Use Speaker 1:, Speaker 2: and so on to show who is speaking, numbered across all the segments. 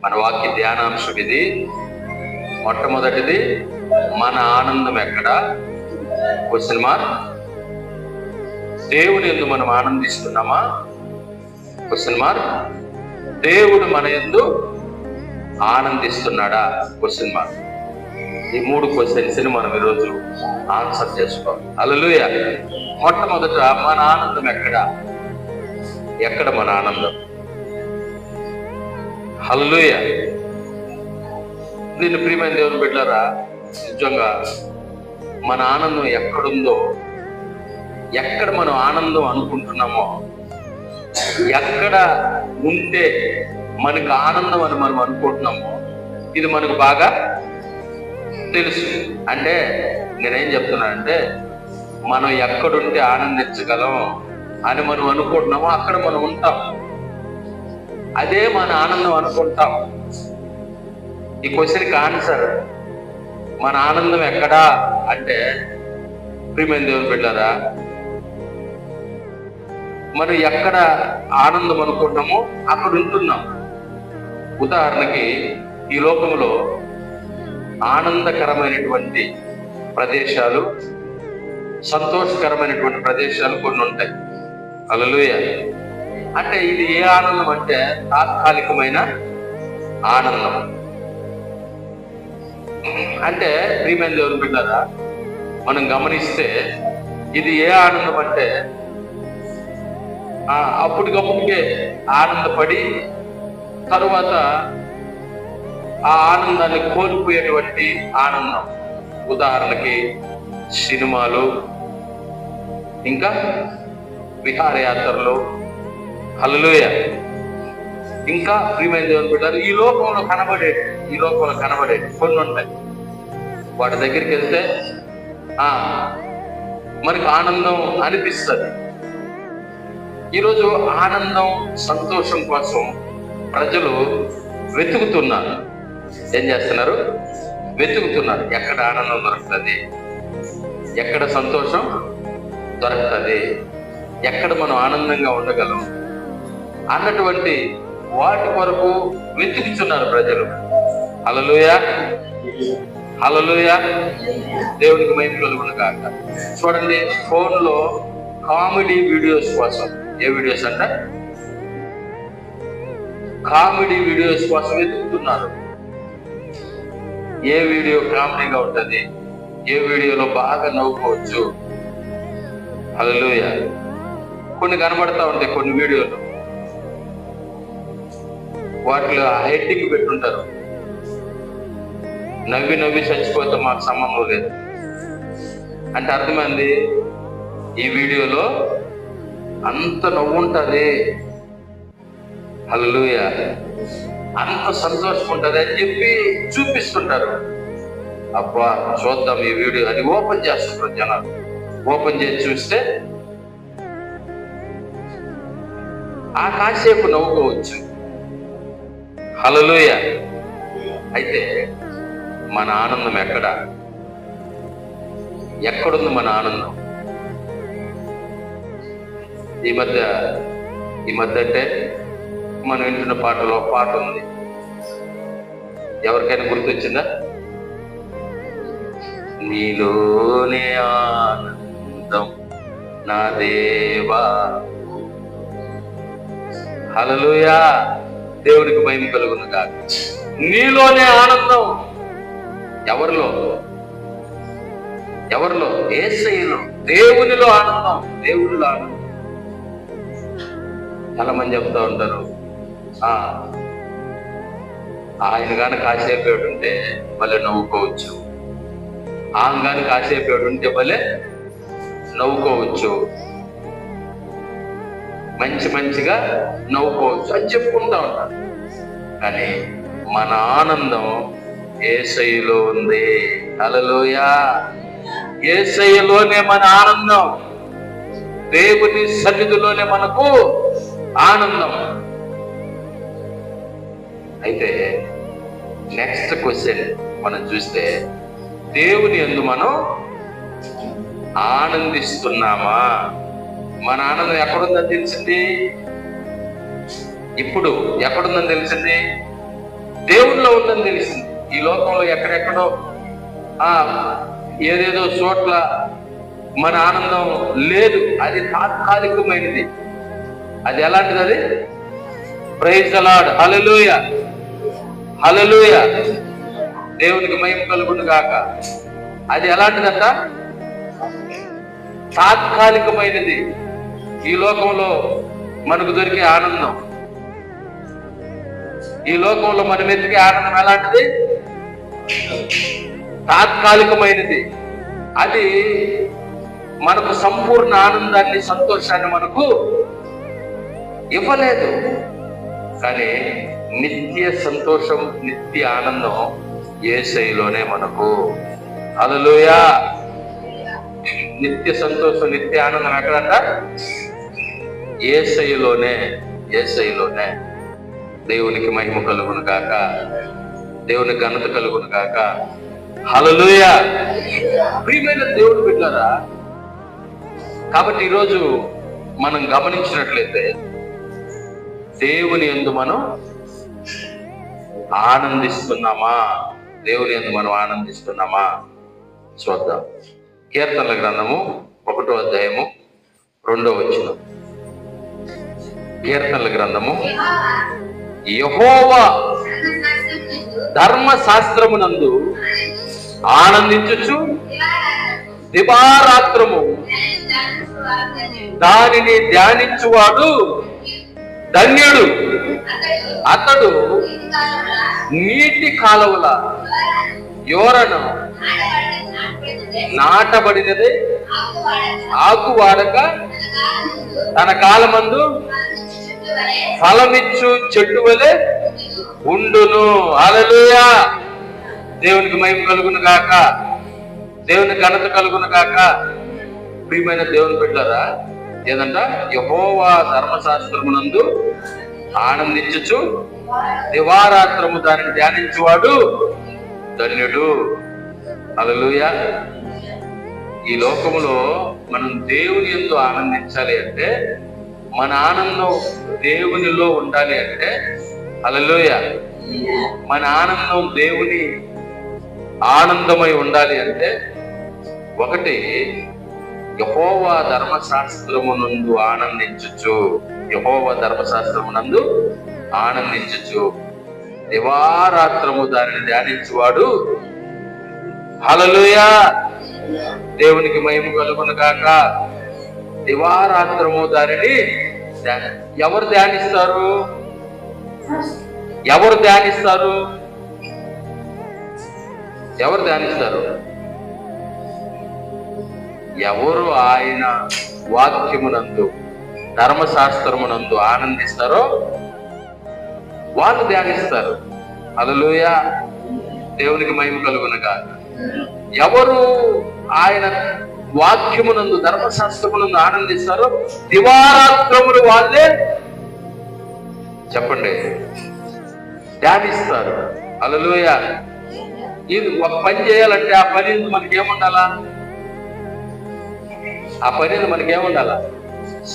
Speaker 1: మన వాక్య ధ్యానాంశం ఇది. మొట్టమొదటిది, మన ఆనందం ఎక్కడ? Question mark. దేవుని యందు మనం ఆనందిస్తున్నామా? Question mark. దేవుడు మన యందు ఆనందిస్తున్నాడా? Question mark. ఈ 3 క్వశ్చన్స్ ని మనం ఈరోజు ఆన్సర్ చేసుకోవాలి. హల్లెలూయా. మొట్టమొదట, మన ఆనందం ఎక్కడ? ఎక్కడ మన ఆనందం? హల్లెలూయా. నిన్ను ప్రియమైన దేవుని బిడ్డలారా, నిజంగా మన ఆనందం ఎక్కడుందో, ఎక్కడ మనం ఆనందం అనుకుంటున్నామో, ఎక్కడ ఉంటే మనకు ఆనందం అని మనం అనుకుంటున్నామో, ఇది మనకు బాగా తెలుసు. అంటే నేనేం చెప్తున్నానంటే, మనం ఎక్కడుంటే ఆనందించగలం అని మనం అనుకుంటున్నామో అక్కడ మనం ఉంటాం. అదే మన ఆనందం అనుకుంటాం. ఈ క్వశ్చన్కి ఆన్సర్, మన ఆనందం ఎక్కడా అంటే, ప్రియమైన దేవుని బిడ్డలారా, మనం ఎక్కడ ఆనందం అనుకుంటున్నామో అక్కడ ఉంటున్నాం. ఉదాహరణకి, ఈ లోకంలో ఆనందకరమైనటువంటి ప్రదేశాలు, సంతోషకరమైనటువంటి ప్రదేశాలు కొన్ని ఉంటాయి. హల్లెలూయా. అంటే ఇది ఏ ఆనందం అంటే, తాత్కాలికమైన ఆనందం. అంటే ప్రియమైన దేవుని బిడ్డలారా, మనం గమనిస్తే ఇది ఏ ఆనందం అంటే, అప్పటికప్పుడే ఆనందపడి తరువాత ఆ ఆనందాన్ని కోల్పోయేటువంటి ఆనందం. ఉదాహరణకి సినిమాలు, ఇంకా విహారయాత్రలు. హల్లెలూయా. ఇంకా ప్రియమైన దేవుని బిడ్డలారా, ఈ లోకంలో కనబడేది కొన్ని ఉంటాయి. వాటి దగ్గరికి వెళ్తే మనకు ఆనందం అనిపిస్తుంది. ఈరోజు ఆనందం, సంతోషం కోసం ప్రజలు వెతుకుతున్నారు. ఏం చేస్తున్నారు? వెతుకుతున్నారు. ఎక్కడ ఆనందం దొరుకుతుంది, ఎక్కడ సంతోషం దొరుకుతుంది, ఎక్కడ మనం ఆనందంగా ఉండగలం అన్నటువంటి వాటి కొరకు వెతుకుతున్నారు ప్రజలు. హల్లెలూయా. హల్లెలూయా. దేవునికి మహిమ కలుగును గాక. చూడండి, ఫోన్లో కామెడీ వీడియోస్ కోసం, ఏ వీడియోస్ అంటే కామెడీ వీడియోస్ కోసం వెతుకుతున్నారు. ఏ వీడియో కామెడీగా ఉంటుంది, ఏ వీడియోలో బాగా నవ్వుకోవచ్చు. హల్లెలూయా. కొన్ని కనబడతా ఉంటాయి, కొన్ని వీడియోలు వాటిలో హెడ్డింగ్ పెట్టుంటారు, నవ్వి నవ్వి చచ్చిపోతే మాకు సంబంధం లేదు అంటే అర్థమైంది. ఈ వీడియోలో అంత నవ్వు ఉంటుంది, హల్లెలూయా, అంత సంతోషం ఉంటుంది అని చెప్పి చూపిస్తుంటారు. అబ్బా చూద్దాం ఈ వీడియో అని ఓపెన్ చేస్తుంటారు జనాలు. ఓపెన్ చేసి చూస్తే ఆ కాసేపు నవ్వుకోవచ్చు. హల్లెలూయా. అయితే మన ఆనందం ఎక్కడుంది మన ఆనందం? ఈ మధ్య అంటే మనం వింటున్న పాటలో పాట ఉంది, ఎవరికైనా గుర్తొచ్చిందా? నీలోనే ఆనందం నా దేవా. హల్లెలూయా. దేవునికి మహిమ కలుగును గాక. నీలోనే ఆనందం. ఎవరిలో? యేసయ్యలో, దేవునిలో ఆనందం. దేవునిలో ఆనందం. చాలా మంది చెప్తా ఉంటారు, ఆయన కానీ కాసేపేడు ఉంటే భలే నవ్వుకోవచ్చు, ఆమె కానీ కాసేపేడు ఉంటే భలే నవ్వుకోవచ్చు, మంచిగా నవ్వుకోవచ్చు అని చెప్పుకుంటా ఉంటారు. కానీ మన ఆనందం యేసయ్యలో ఉంది. హల్లెలూయా. యేసయ్యలోనే మన ఆనందం. దేవుని సన్నిధిలోనే మనకు ఆనందం. అయితే నెక్స్ట్ క్వశ్చన్ మనం చూస్తే, దేవుని యందు మనం ఆనందిస్తున్నామా? మన ఆనందం ఎక్కడుందని తెలిసింది? ఇప్పుడు ఎక్కడుందని తెలిసింది? ఉందని తెలిసింది. ఈ లోకంలో ఎక్కడెక్కడో ఏదేదో చోట్ల మన ఆనందం లేదు. అది తాత్కాలికమైనది. అది ఎలాంటిది? అది praise the Lord, hallelujah, hallelujah, దేవునికి మహిమ కలుగును గాక. అది ఎలాంటిదంట? తాత్కాలికమైనది. ఈ లోకంలో మనకు దొరికే ఆనందం, ఈ లోకంలో మనం ఎత్తికే ఆనందం ఎలాంటిది? తాత్కాలికమైనది. అది మనకు సంపూర్ణ ఆనందాన్ని, సంతోషాన్ని మనకు ఇవ్వలేదు. కానీ నిత్య సంతోషం, నిత్య ఆనందం యేసయ్యలోనే మనకు. హల్లెలూయా. నిత్య సంతోషం, నిత్య ఆనందం ఎక్కడంట? యేసయ్యలోనే, యేసయ్యలోనే. దేవునికి మహిమ కలుగును గాక, దేవునికి ఘనత కలుగును గాక. హల్లెలూయా. ప్రియమైన దేవుని బిడ్డలారా, కాబట్టి ఈరోజు మనం గమనించినట్లయితే దేవుని యందు మనం ఆనందిస్తున్నామా? దేవుని యందు మనం ఆనందిస్తున్నామా? చూద్దాం. కీర్తనల గ్రంథము 1వ అధ్యాయము 2వ వచనం. కీర్తనల గ్రంథము, యెహోవా ధర్మశాస్త్రమునందు ఆనందించుచు దివారాత్రము దానిని ధ్యానించువాడు ధన్యుడు. అతడు నీటి కాలువల యోరను నాటబడినది ఆకు వాడక తన కాలమందు ఫలమిచ్చు చెట్టు వలె ఉండును. హల్లెలూయా. దేవునికి మహిమ కలుగును గాక, దేవునికి ఘనత కలుగును గాక. ప్రియమైన దేవుని బిడ్డలారా, ఏదంట? యెహోవా ధర్మశాస్త్రమునందు ఆనందించుచు దివారాత్రము దానిని ధ్యానించువాడు ధన్యుడు. హల్లెలూయా. ఈ లోకములో మనం దేవుని యందు ఆనందించాలి అంటే, మన ఆనందం దేవునిలో ఉండాలి అంటే, హల్లెలూయా, మన ఆనందం దేవుని ఆనందమై ఉండాలి అంటే, ఒకటి యెహోవా ధర్మశాస్త్రమునందు ఆనందించుచు, యెహోవా ధర్మశాస్త్రమునందు ఆనందించుచు దివారాత్రము దానిని ధ్యానించువాడు. హల్లెలూయా. దేవునికి మహిమ కలుగును గాక. దివారాత్రము దానిని ఎవరు ధ్యానిస్తారు? ఎవరు ధ్యానిస్తారు? ఎవరు ధ్యానిస్తారు? ఎవరు ఆయన వాక్యమునందు, ధర్మశాస్త్రమునందు ఆనందిస్తారో వాళ్ళు ధ్యానిస్తారు. హల్లెలూయా. దేవునికి మహిమ కలుగును గాక. ఎవరు ఆయన వాక్యమునందు, ధర్మశాస్త్రమునందు ఆనందిస్తారో దివారాత్రములు వాళ్ళే, చెప్పండి, ధ్యానిస్తారు. హల్లెలూయా. ఇది ఒక పని చేయాలంటే ఆ పని మనకేముండాలా? ఆ పని మనకేముండాలా?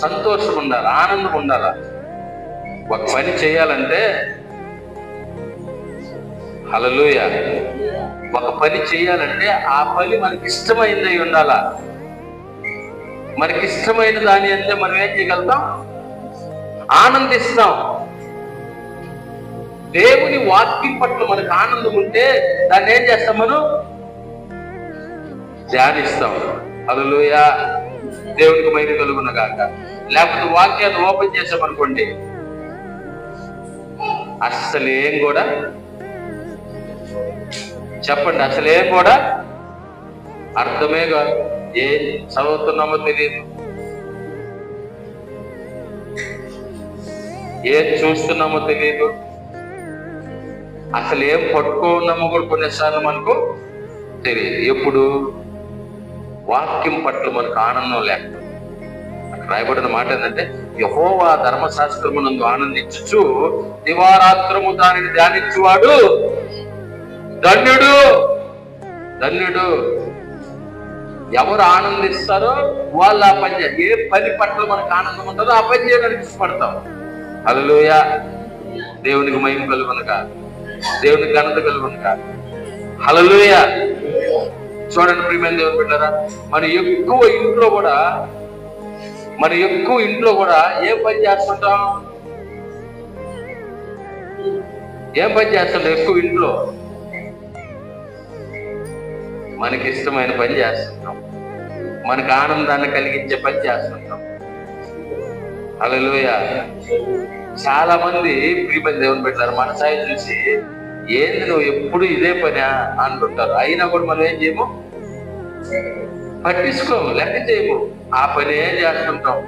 Speaker 1: సంతోషం ఉండాలి, ఆనందం ఉండాలా. ఒక పని చేయాలంటే, హల్లెలూయా, ఒక పని చేయాలంటే ఆ పని మనకి ఇష్టమైనది ఉండాలా. మనకి ఇష్టమైన దాని అంటే మనం ఏం చేయగలుగుతాం? ఆనందిస్తాం. దేవుని వాక్యం పట్ల మనకు ఆనందం ఉంటే దాన్ని ఏం చేస్తాం? మనం ధ్యానిస్తాం. హల్లెలూయా. దేవునికి మహిమ కలుగును గాక. లేకపోతే వాక్యాన్ని ఓపెన్ చేసామనుకోండి, అసలేం కూడా, చెప్పండి, అసలేం కూడా అర్థమే కాదు. ఏం చదువుతున్నామో తెలియదు, ఏం చూస్తున్నామో తెలియదు, అసలు ఏం పట్టుకున్నామో కూడా కొన్నిసార్లు మనకు తెలియదు. ఎప్పుడు? వాక్యం పట్ల మనకు ఆనందం లేక. అక్కడ రాయబడిన మాట ఏంటంటే, యెహోవా ధర్మశాస్త్రమునందు ఆనందించుచు దివారాత్రము దానిని ధ్యానించువాడు ధన్యుడు. ధన్యుడు. ఎవరు ఆనందిస్తారో వాళ్ళు ఆ పని చేయాలి. ఏ పని పట్ల మనకు ఆనందం ఉంటుందో ఆ పని చేయడానికి ఇష్టపడతాం. హల్లెలూయా. దేవునికి మహిమ కలుగును గాక. దేవునికి ఘనత కలుగును కాక. హల్లెలూయా. చూడండి ప్రియమైన దేవుని బిడ్డలారా, మన ఎక్కువ ఇంట్లో కూడా ఏం పని చేస్తుంటాం? ఎక్కువ ఇంట్లో మనకి ఇష్టమైన పని చేస్తుంటాం, మనకు ఆనందాన్ని కలిగించే పని చేస్తుంటాం. హల్లెలూయా. చాలా మంది ప్రియమైన దేవుని బిడ్డలారా మన సాయి చూసి ఏంది నువ్వు ఎప్పుడు ఇదే పని అంటుంటారు. అయినా కూడా మనం ఏం చేయము, పట్టించుకోము, లెక్క చేయము, ఆ పని ఏం చేస్తుంటాం.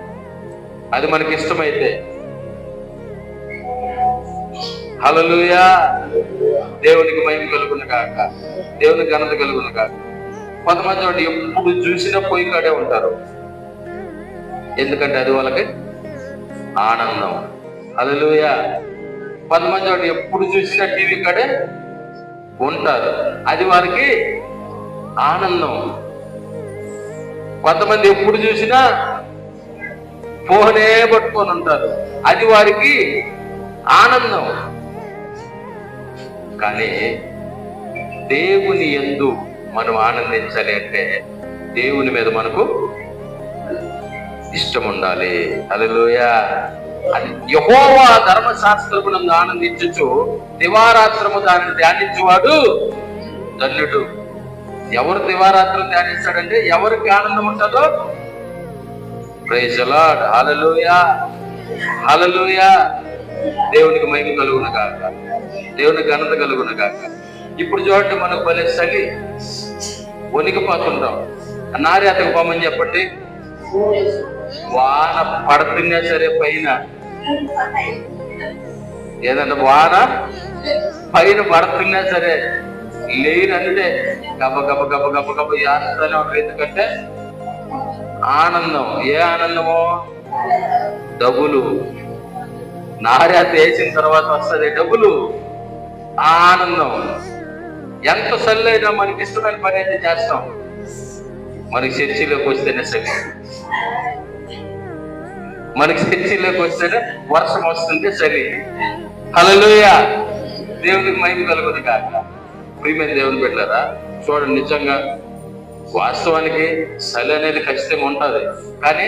Speaker 1: అది మనకి ఇష్టమైతే. హల్లెలూయా. దేవునికి మహిమ కలుగును కాక, దేవునికి ఘనత కలుగును కాక. కొంతమంది వాడు ఎప్పుడు చూసినా పోయి కాడే ఉంటారు, ఎందుకంటే అది వాళ్ళకి ఆనందం. హల్లెలూయా. కొంతమంది వాడు ఎప్పుడు చూసినా టీవీ కాడే ఉంటారు, అది వారికి ఆనందం. కొంతమంది ఎప్పుడు చూసినా ఫోనే పట్టుకొని ఉంటారు, అది వారికి ఆనందం. కానీ దేవుని యందు మనం ఆనందించాలి అంటే దేవుని మీద మనకు ఇష్టం ఉండాలి. హల్లెలూయా. అది యెహోవా ధర్మశాస్త్రమునందు ఆనందించుచు దివారాత్రము దానిని ధ్యానించువాడు ధన్యుడు. ఎవరు దివారాత్రం ధ్యానిస్తాడంటే ఎవరికి ఆనందం ఉంటుందో. Praise the Lord. Hallelujah. Hallelujah. దేవునికి మహిమ కలుగును కాక, దేవునికి ఘనత కలుగును కాక. ఇప్పుడు చూడండి, మనకు భలే చలి, వణికిపోతుంటాం. నార్యాతకు పోమని చెప్పండి, వాన పడుతున్నా సరే పైన, ఏదంటే వాన పైన పడుతున్నా సరే లేనంటే గబ గబ గబ గబ గబ యాత్రనే ఉంటారు. ఎందుకంటే ఆనందం. ఏ ఆనందమో? డబ్బులు. నార్యాత వేసిన తర్వాత వస్తుంది డబ్బులు, ఆనందం. ఎంత చల్లైనా మనకి ఇష్టమైన పని అయితే చేస్తాం. మనకి చర్చిలోకి వస్తేనే చలి, మనకి చర్చిలోకి వస్తేనే వర్షం వస్తుంటే చలి. హల్లెలూయా. దేవునికి మహిమ కలుగును కాక. ప్రియమైన దేవుని బిడ్డలారా, చూడండి, నిజంగా వాస్తవానికి చలి అనేది ఖచ్చితంగా ఉంటుంది. కానీ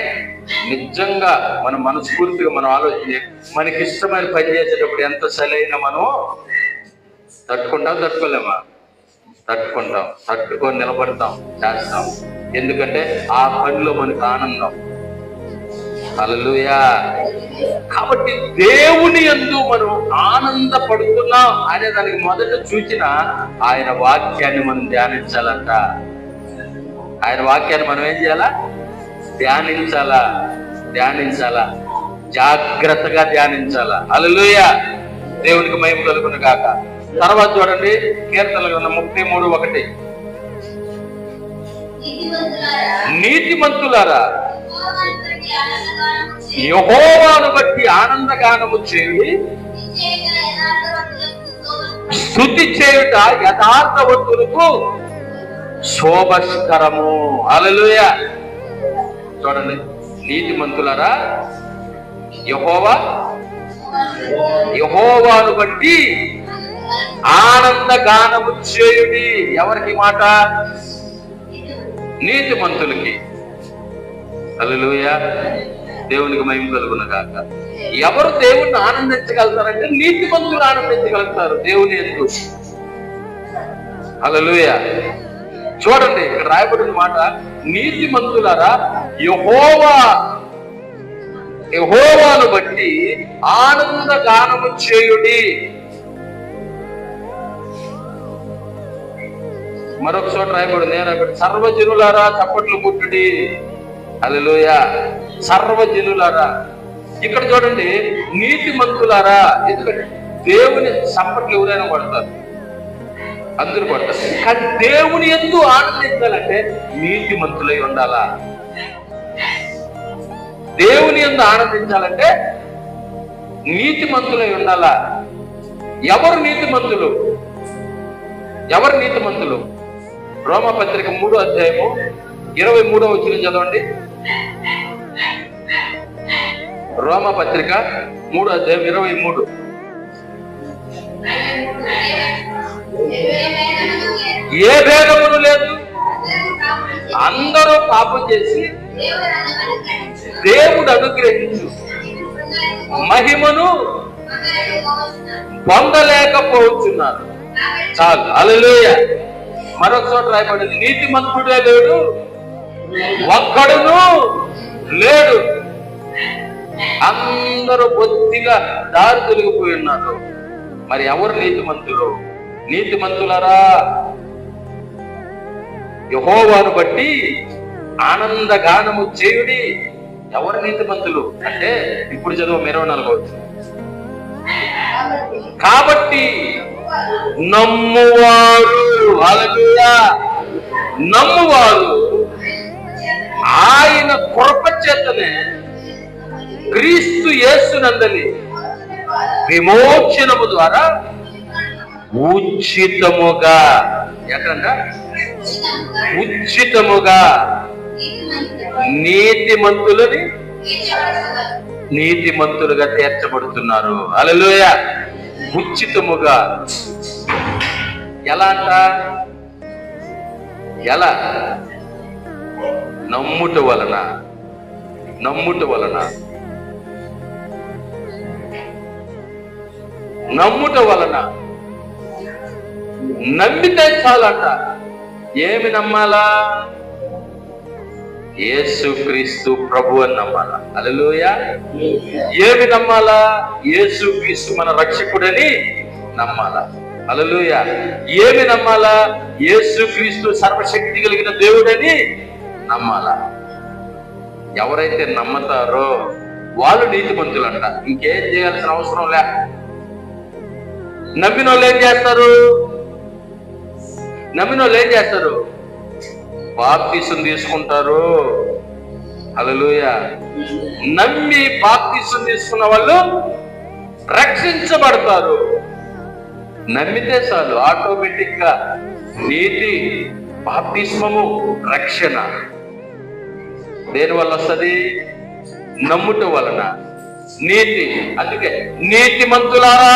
Speaker 1: నిజంగా మనం మనస్ఫూర్తిగా మనం ఆలోచన, మనకి ఇష్టమైన పని చేసేటప్పుడు ఎంత చలి అయినా మనం తట్టుకోలేమా? తట్టుకొని నిలబడతాం, చేస్తాం. ఎందుకంటే ఆ పనిలో మనకు ఆనందం. హల్లెలూయా. కాబట్టి దేవుని యందు మనం ఆనందపడుతున్నాం అనే దానికి మొదట సూచన ఆయన వాక్యాన్ని మనం ధ్యానించాలంట. ఆయన వాక్యాన్ని మనం ఏం చేయాలా? ధ్యానించాలా, జాగ్రత్తగా ధ్యానించాలా. హల్లెలూయా. దేవునికి మహిమ కలుగును గాక. తర్వాత చూడండి, కీర్తనల గ్రంథం 33:1, నీతిమంతులారా యెహోవాను బట్టి ఆనందగానము చేయుడి, స్తుతి చేయుట యథార్థవంతులకు శోభస్కరము. హల్లెలూయా. చూడండి, నీతిమంతులారా యెహోవాను బట్టి ఆనందగానము చేయుడి. ఎవరికి మాట? నీతిమంతులకి. హల్లెలూయా. దేవునికి మహిమ కలుగును గాక. ఎవరు దేవుణ్ణి ఆనందించగలుగుతారంటే నీతిమంతులు ఆనందించగలుగుతారు దేవుని యందు. హల్లెలూయా. చూడండి, ఇక్కడ రాయబడిన మాట, నీతిమంతులారా యెహోవాను బట్టి ఆనందగానము చేయుడి. మరొక చోట రాయబడింది, సర్వజనులారా చప్పట్లు కొట్టుడి. హల్లెలూయా. సర్వజనులారా. ఇక్కడ చూడండి, నీతిమంతులారా. ఎందుకంటే దేవుని చప్పట్లు ఎవరైనా కొడతారు, అందరూ కొడతారు. కానీ దేవుని యందు ఆనందించాలంటే నీతిమంతులై ఉండాలా. దేవుని యందు ఆనందించాలంటే నీతిమంతులై ఉండాలా. ఎవరు నీతిమంతులు? రోమాపత్రిక 3:23 చదవండి. రోమాపత్రిక 3:23. ఏ భేదమును లేదు. అందరూ పాపం చేసి దేవుడు అనుగ్రహించు మహిమను పొందలేకపోతున్నారు. చాలు. హల్లెలూయా. మరొక చోట రాయబడింది, నీతిమంతుడే లేడు, ఒక్కడును లేడు. అందరూ బొత్తిగా దారి తొలగిపోయి ఉన్నారు. మరి ఎవరు నీతిమంతులు? నీతిమంతులరా, యెహోవాను బట్టి ఆనందగానము చేయుడి. ఎవరు నీతిమంతులు అంటే ఇప్పుడు చదువు 24వ వచనం. కాబట్టి నమ్మువారు, హల్లెలూయా, నమ్మువారు ఆయన కృప చేతనే క్రీస్తు యేసునందలి విమోచనము ద్వారా ఉచితముగా, ఎక్కడంట? ఉచితముగా నీతిమంతులుగా తీర్చబడుతున్నారు. హల్లెలూయా. ఉచితముగా. ఎలా అంట? ఎలా? నమ్ముట వలన. నమ్ముట వలన. నమ్ముట వలన. నమ్మితే చాలంట. ఏమి నమ్మాలా? యేసుక్రీస్తు ప్రభు అని నమ్మాలా. హల్లెలూయా. ఏమి నమ్మాలా? యేసుక్రీస్తు మన రక్షకుడని నమ్మాలా. హల్లెలూయా. ఏమి నమ్మాలా? యేసుక్రీస్తు సర్వశక్తి కలిగిన దేవుడని నమ్మాలా. ఎవరైతే నమ్ముతారో వాళ్ళు నీతిమంతులంట. ఇంకేం చేయాల్సిన అవసరం లే. నమ్మిన వాళ్ళు ఏం చేస్తారు? బాప్తిసం తీసుకుంటారు. హల్లెలూయా. నమ్మి బాప్తిసం తీసుకున్న వాళ్ళు రక్షించబడతారు. నమ్మితే చాలు, ఆటోమేటిక్ గా నీతి, బాప్తిస్మము, రక్షణ. దేని వల్ల వస్తుంది? నమ్ముట వలన. నీతి. అందుకే నీతిమంతులారా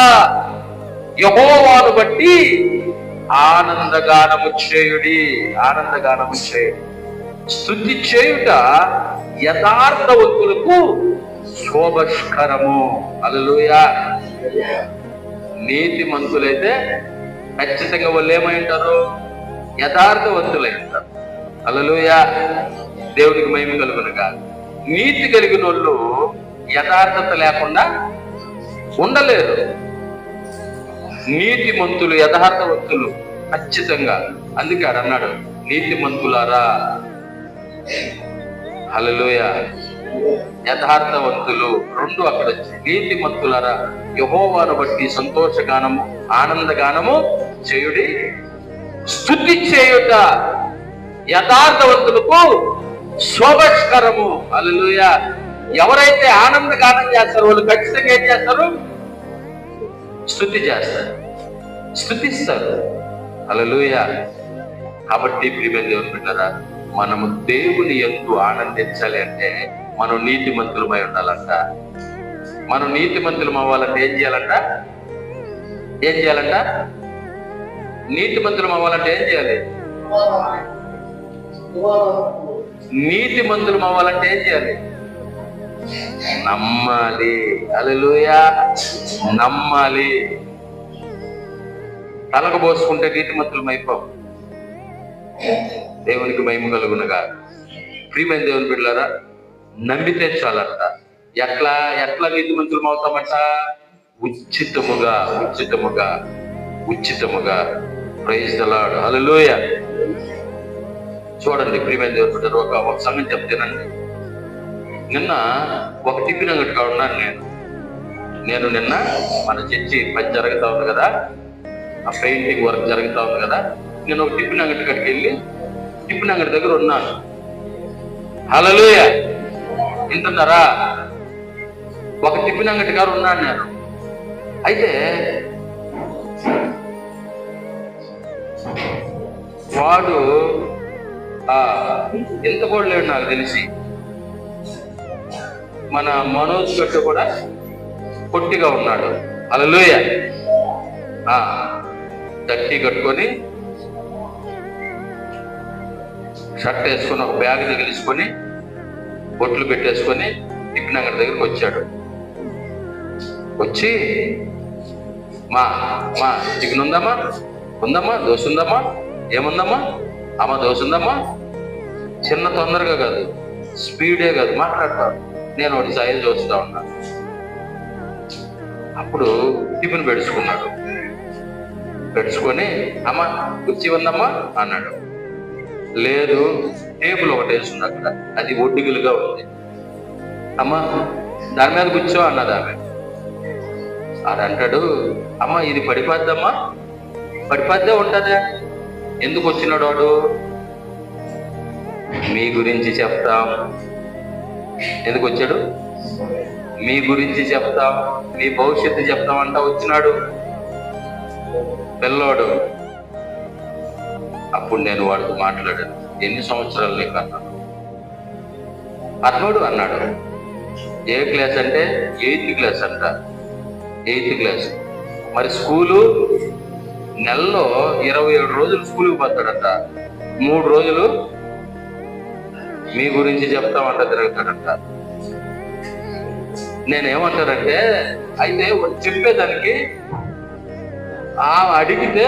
Speaker 1: యెహోవాను బట్టి ఆనందగానము చేయుడి. ఆనందగానము చేయుడి. స్తుతి చేయుట యథార్థవంతులకు శోభస్కరము. హల్లెలూయా. నీతిమంతులైతే ఖచ్చితంగా వాళ్ళు ఏమై ఉంటారు? యథార్థవంతులై ఉంటారు. హల్లెలూయా. దేవుడికి మహిమ కలుగునుగా. నీతి కలిగిన వాళ్ళు యథార్థత లేకుండా ఉండలేరు. నీతిమంతులు, యథార్థవంతులు ఖచ్చితంగా. అందుకే అన్నాడు, నీతిమంతులారా. హల్లెలూయా. యథార్థవంతులు రెండు అక్కడ వచ్చి, నీతిమంతులారా యెహోవాను బట్టి సంతోషగానము, ఆనందగానము చేయుడి. స్తుతి చేయుట యథార్థవంతులకు శోభస్కరము. హల్లెలూయా. ఎవరైతే ఆనందగానం చేస్తారో వాళ్ళు ఖచ్చితంగా ఏం చేస్తారు? స్తుతి చేస్తారు, స్తుతిస్తారు. హల్లెలూయా. కాబట్టి ప్రియమైన దేవుని బిడ్డలారా, మనము దేవుని యందు ఆనందించాలి అంటే మనం నీతిమంతులమై ఉండాలంట. మనం నీతిమంతులం అవ్వాలంటే ఏం చేయాలంట? నీతిమంతులం అవ్వాలంటే ఏం చేయాలి? నీతిమంతులం అవ్వాలంటే ఏం చేయాలి? నమ్మాలి. హల్లెలూయా. నమ్మాలి. తలకు పోసుకుంటే నీతిమంతులం అయిపోం. దేవునికి మహిమ కలుగునుగా. ప్రియమైన దేవుని బిడ్డలారా, నమ్మితే చాలంట. ఎట్లా నీతిమంతులం అవుతామంట? ఉచితముగా. Praise the Lord. హల్లెలూయా. చూడండి ప్రియమైన దేవుని బిడ్డలారా, ఒక సంగతి చెప్తానండి. నిన్న ఒక టిఫిన్ అంగడిగా ఉన్నాను నేను నిన్న మన చర్చి పని జరుగుతూ ఉంది కదా, ఆ పెయింటింగ్ వర్క్ జరుగుతూ ఉంది కదా, నేను ఒక టిఫిన్ అంగడి కాడికి వెళ్ళి టిఫిన్ అంగడి దగ్గర ఉన్నాను. హల్లెలూయా. వింటున్నారా? ఒక టిఫిన్ అంగడి గారు ఉన్నాను నేను. అయితే వాడు ఎంత కూడా లేడు నాకు తెలిసి. మన మనోజ్ గట్టు కూడా పొట్టిగా ఉన్నాడు. హల్లెలూయా. దట్టి కట్టుకొని షర్ట్ వేసుకొని ఒక బ్యాగ్ తగిలించుకొని బొట్లు పెట్టేసుకొని టిఫిన్ అంగడి దగ్గరికి వచ్చాడు. వచ్చి మా టిఫిన్ ఉందమ్మా, ఉందమ్మా, దోశ ఉందమ్మా, ఏముందమ్మా, అమ్మ దోశ ఉందమ్మా. చిన్న తొందరగా కాదు, స్పీడే కాదు, మాట్లాడతాడు. నేను ఒకటి సైజు చూస్తా ఉన్నా. అప్పుడు టిఫిన్ పెడుచుకున్నాడు. పెడుచుకొని అమ్మ కుర్చీ ఉందమ్మా అన్నాడు. లేదు, టేబుల్ ఒకటి వేసింది అక్కడ, అది ఒడ్డుగులుగా ఉంది. అమ్మ దాని మీద కూర్చో అన్నది ఆమె. అది అంటాడు, అమ్మ ఇది పడిపోద్దమ్మా, పడిపోద్దే ఉంటుందా? ఎందుకు వచ్చినాడు వాడు? మీ గురించి చెప్తాం. ఎందుకు వచ్చాడు? మీ గురించి చెప్తాం, మీ భవిష్యత్తు చెప్తామంట వచ్చినాడు పిల్లోడు. అప్పుడు నేను వాడితో మాట్లాడాను, ఎన్ని సంవత్సరాలు నీకు అన్నాను. అతనుడు అన్నాడు, ఏ క్లాస్ అంటే 8th క్లాస్ అంట. 8th class. మరి స్కూలు నెలలో 27 రోజులు స్కూల్కి పోతాడంట. 3 రోజులు మీ గురించి చెప్తామంట తిరుగుతాడంట. నేనేమంటానంటే, అయితే చెప్పేదానికి అడిగితే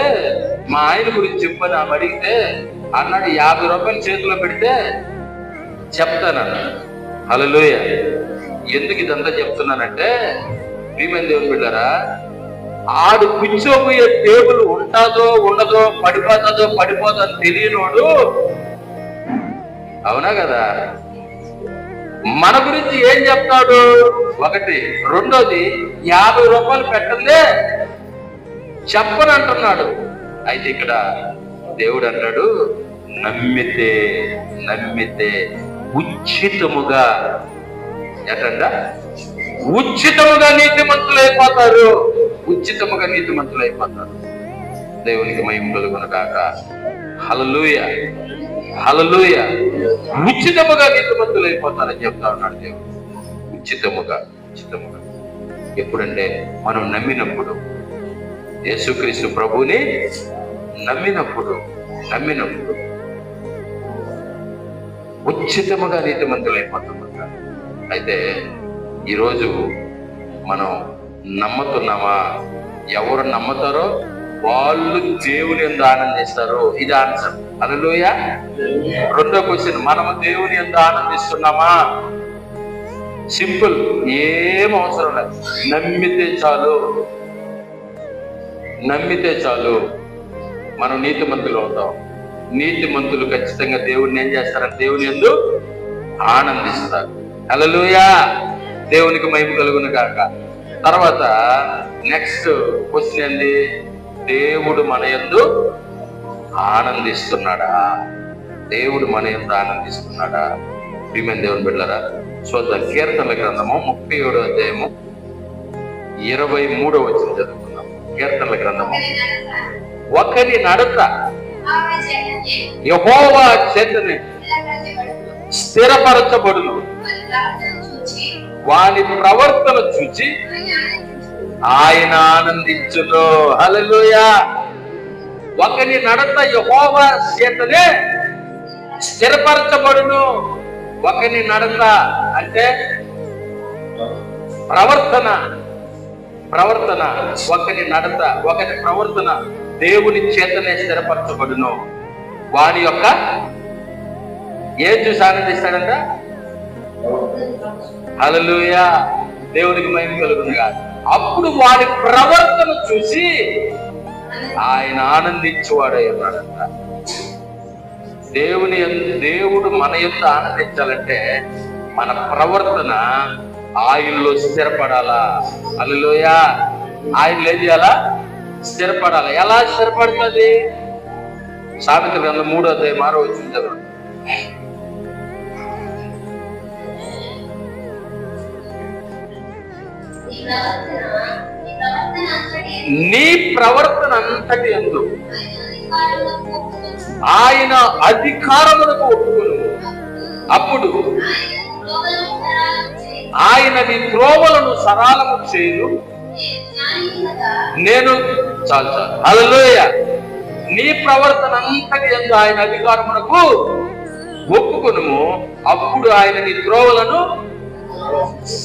Speaker 1: మా ఆయన గురించి చెప్పని ఆమె అడిగితే అన్నాడు 50 రూపాయలు చేతిలో పెడితే చెప్తానన్నాడు. హల్లెలూయా. ఎందుకు ఇదంతా చెప్తున్నానంటే, ప్రియమైన దేవుని బిడ్డలారా, ఆడు కూర్చోబోయే టేబుల్ ఉంటుందో ఉండదో, పడిపోతుందో అని తెలియనోడు, అవునా కదా, మన గురించి ఏం చెప్తాడు? ఒకటి. రెండోది, 50 రూపాయలు పెట్టందే చెప్పని అంటున్నాడు. అయితే ఇక్కడ దేవుడు అంటాడు, నమ్మితే ఉచితముగా, ఎటంట, ఉచితముగా నీతిమంతులు అయిపోతారు. ఉచితముగా నీతిమంతులు అయిపోతారు. దేవునికి మహిమ కలుగును గాక. హల్లెలూయా, హల్లెలూయా. ఉచితముగా నీతిమంతులు అయిపోతారని చెప్తా ఉన్నాడు దేవుడు. ఉచితముగా. ఎప్పుడంటే మనం నమ్మినప్పుడు, యేసుక్రీస్తు ప్రభువుని నమ్మినప్పుడు ఉచితముగా నీతిమంతులు అయిపోతామంట. అయితే ఈరోజు మనం నమ్ముతున్నామా? ఎవరు నమ్ముతారో వాళ్ళు దేవుని యందు ఆనందిస్తారు. ఇది ఆన్సర్. హల్లెలూయా. రెండో క్వశ్చన్, మనము దేవుని యందు ఆనందిస్తున్నామా? సింపుల్, ఏం అవసరం లేదు. నమ్మితే చాలు మనం నీతిమంతులు అవుతాం. నీతిమంతులు ఖచ్చితంగా దేవుడిని ఏం చేస్తారంటే దేవుని యందు ఆనందిస్తారు. హల్లెలూయా. దేవునికి మహిమ కలుగును గాక. తర్వాత నెక్స్ట్ క్వశ్చన్ ఏంది? దేవుడు మన యందు ఆనందిస్తున్నాడా? దేవుడు మన యందు ఆనందిస్తున్నాడా? ప్రియమైన దేవుని బిడ్డలారా, చూద్దాం. కీర్తనల గ్రంథము 37వ అధ్యాయము 23వ వచనం చదువుకుందాం. కీర్తనల గ్రంథము, ఒకరి నడత యెహోవా చేతనే స్థిరపరచబడును, వాని ప్రవర్తన చూచి ఆయన ఆనందించును. హల్లెలూయా. ఒకని నడత యెహోవా చేతనే స్థిరపరచబడును. ఒకని నడత అంటే ప్రవర్తన. ఒకని నడత, ఒకని ప్రవర్తన దేవుని చేతనే స్థిరపరచబడును. వాని యొక్క ఏం చూసి ఆనందిస్తాడంట? హల్లెలూయా. దేవునికి మహిమ కలుగును గాక. అప్పుడు వాడి ప్రవర్తన చూసి ఆయన ఆనందించేవాడై ఉన్నాడంట. దేవుడు మన యందు ఆనందించాలంటే మన ప్రవర్తన ఆయనలో స్థిరపడాలా. హల్లెలూయా. ఆయన ఏం చేయాలా? స్థిరపడాలా. ఎలా స్థిరపడుతుంది? సామెతల గ్రంథం 3వ అధ్యాయం 6వ వచనం చదవండి. నీ ప్రవర్తన అంతటి యందు ఆయన అధికారములకు ఒప్పుకొను. అప్పుడు ఆయన నీ త్రోవలను సరళము చేయు. నేను చాలు చాలు హల్లెలూయా. నీ ప్రవర్తన అంతటి యందు ఆయన అధికారమునకు ఒప్పుకొనుము, అప్పుడు ఆయన నీ త్రోవలను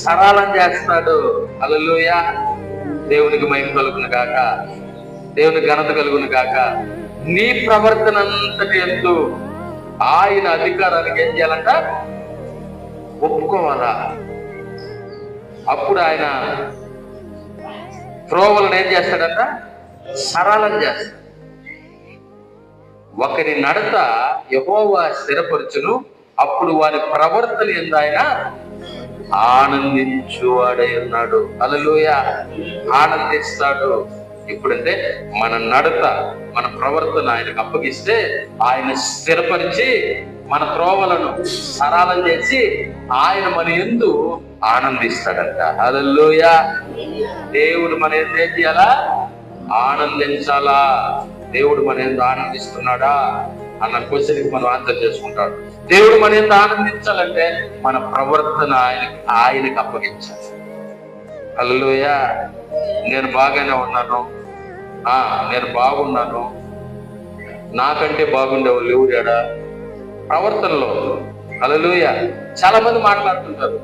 Speaker 1: సరళం చేస్తాడు. హల్లెలూయా. దేవునికి మహిమ కలుగును గాక, దేవునికి ఘనత కలుగును గాక. నీ ప్రవర్తన అంతటి యందు ఆయన అధికారానికి ఏం చేయాలంట? ఒప్పుకోవాలా. అప్పుడు ఆయన త్రోవలను ఏం చేస్తాడంట? సరళం చేస్తాడు. ఒకరి నడత యెహోవా స్థిరపరచును, అప్పుడు వారి ప్రవర్తన యందు ఆయన ఆనందించువాడై ఉన్నాడు. హల్లెలూయా. ఆనందిస్తాడు. ఎప్పుడంటే మన నడత, మన ప్రవర్తన ఆయనకు అప్పగిస్తే ఆయన స్థిరపరిచి మన త్రోవలను సరళం చేసి ఆయన మన యందు ఆనందిస్తాడంట. హల్లెలూయా. దేవుడు మన యందు ఏం చేయాలా? ఆనందించాలా. దేవుడు మన యందు ఆనందిస్తున్నాడా అన్న క్వశ్చన్కి మనం ఆన్సర్ చేసుకుంటాడు. దేవుడు మన యందు ఆనందించాలంటే మన ప్రవర్తన ఆయనకు అప్పగించాలి. హల్లెలూయా. నేను బాగానే ఉన్నాను, నేను బాగున్నాను, నాకంటే బాగుండే వాళ్ళు ఎవరాడా ప్రవర్తనలో. హల్లెలూయా. చాలా మంది మాట్లాడుతుంటారు,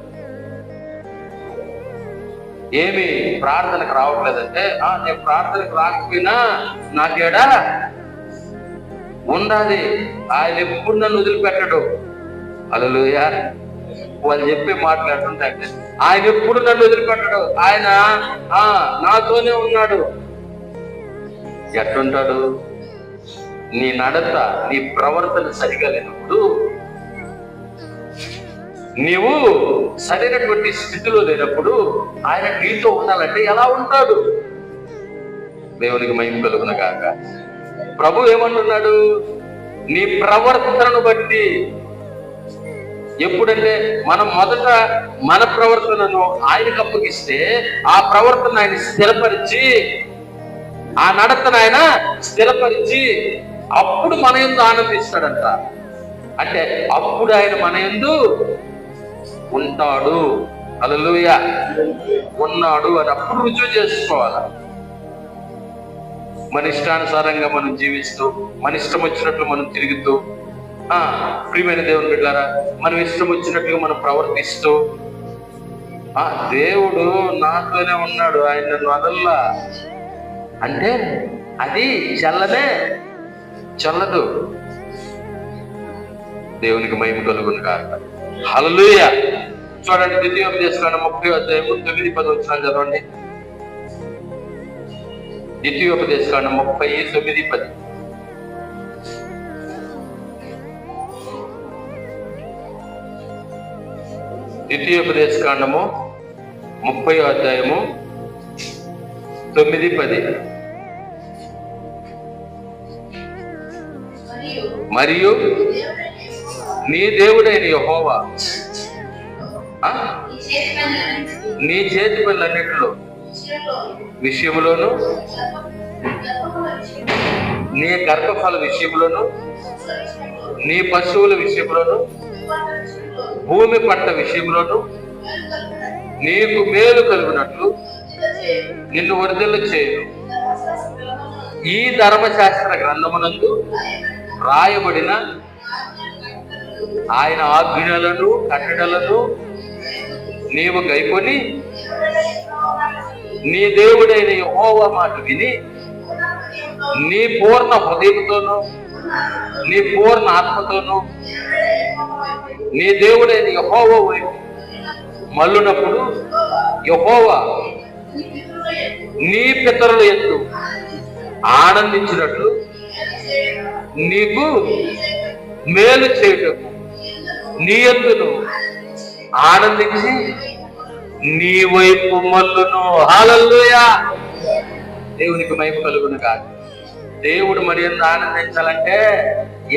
Speaker 1: ఏమి ప్రార్థనకు రావట్లేదంటే, నేను ప్రార్థనకు రాకపోయినా నాకేడా ఉండాలి, ఆయన ఎప్పుడు నన్ను వదిలిపెట్టడు. హల్లెలూయా. వాళ్ళు చెప్పి మాట్లాడుతుంటే, ఆయన ఎప్పుడు నన్ను వదిలిపెట్టడు, ఆయన నాతోనే ఉన్నాడు. ఎట్లుంటాడు? నీ నడత, నీ ప్రవర్తన సరిగా లేనప్పుడు, నీవు సరైనటువంటి స్థితిలో లేనప్పుడు ఆయన నీతో ఉండాలంటే ఎలా ఉంటాడు? దేవునికి మహిమ కలుగును గాక. ప్రభు ఏమంటున్నాడు? నీ ప్రవర్తనను బట్టి. ఎప్పుడంటే మనం మొదట మన ప్రవర్తనను ఆయనకు అప్పగిస్తే ఆ ప్రవర్తన ఆయన స్థిరపరిచి, ఆ నడతను ఆయన స్థిరపరిచి అప్పుడు మన యందు ఆనందిస్తాడంట. అంటే అప్పుడు ఆయన మన యందు ఉంటాడు. హల్లెలూయా. ఉన్నాడు అని అప్పుడు రుజువు చేసుకోవాలి. మన ఇష్టానుసారంగా మనం జీవిస్తూ, మన ఇష్టం వచ్చినట్లు మనం తిరుగుతూ, ప్రియమైన దేవుని బిడ్డలారా, మనం ఇష్టం వచ్చినట్లుగా మనం ప్రవర్తిస్తూ, దేవుడు నాతోనే ఉన్నాడు, ఆయన నన్ను వదల్లా అంటే అది చల్లదు. దేవునికి మహిమ కలుగును గాక. హల్లెలూయా. చూడండి, ద్వితీయోపదేశకాండం 30:9-10 చదవండి. ద్వితీయోపదేశకాండం 30:9-10. ద్వితీయోపదేశకాండము 30:9-10. మరియు నీ దేవుడైన యెహోవా నీ చేతి పనులన్నిటిలో విషయంలోను, నీ గర్భఫల విషయంలోను, నీ పశువుల విషయంలోను, భూమి పంట విషయంలోను నీకు మేలు కలుగునట్లు నిన్ను వర్ధిల్ల చేయను. ఈ ధర్మశాస్త్ర గ్రంథమునందు రాయబడిన ఆయన ఆజ్ఞలను, కట్టడలను నీవు గైకొని నీ దేవుడైన యెహోవా మాట విని నీ పూర్ణ హృదయంతోనూ, నీ పూర్ణ ఆత్మతోనూ నీ దేవుడైన యెహోవా వైపు మళ్ళునప్పుడు యెహోవా నీ పితరుల యందు ఆనందించినట్లు నీకు మేలు చేయుటకు నీ యందును ఆనందించి నీ వైపు మళ్ళును. హల్లెలూయా. దేవునికి మహిమ కలుగును గాక. దేవుడు మరి యందు ఆనందించాలంటే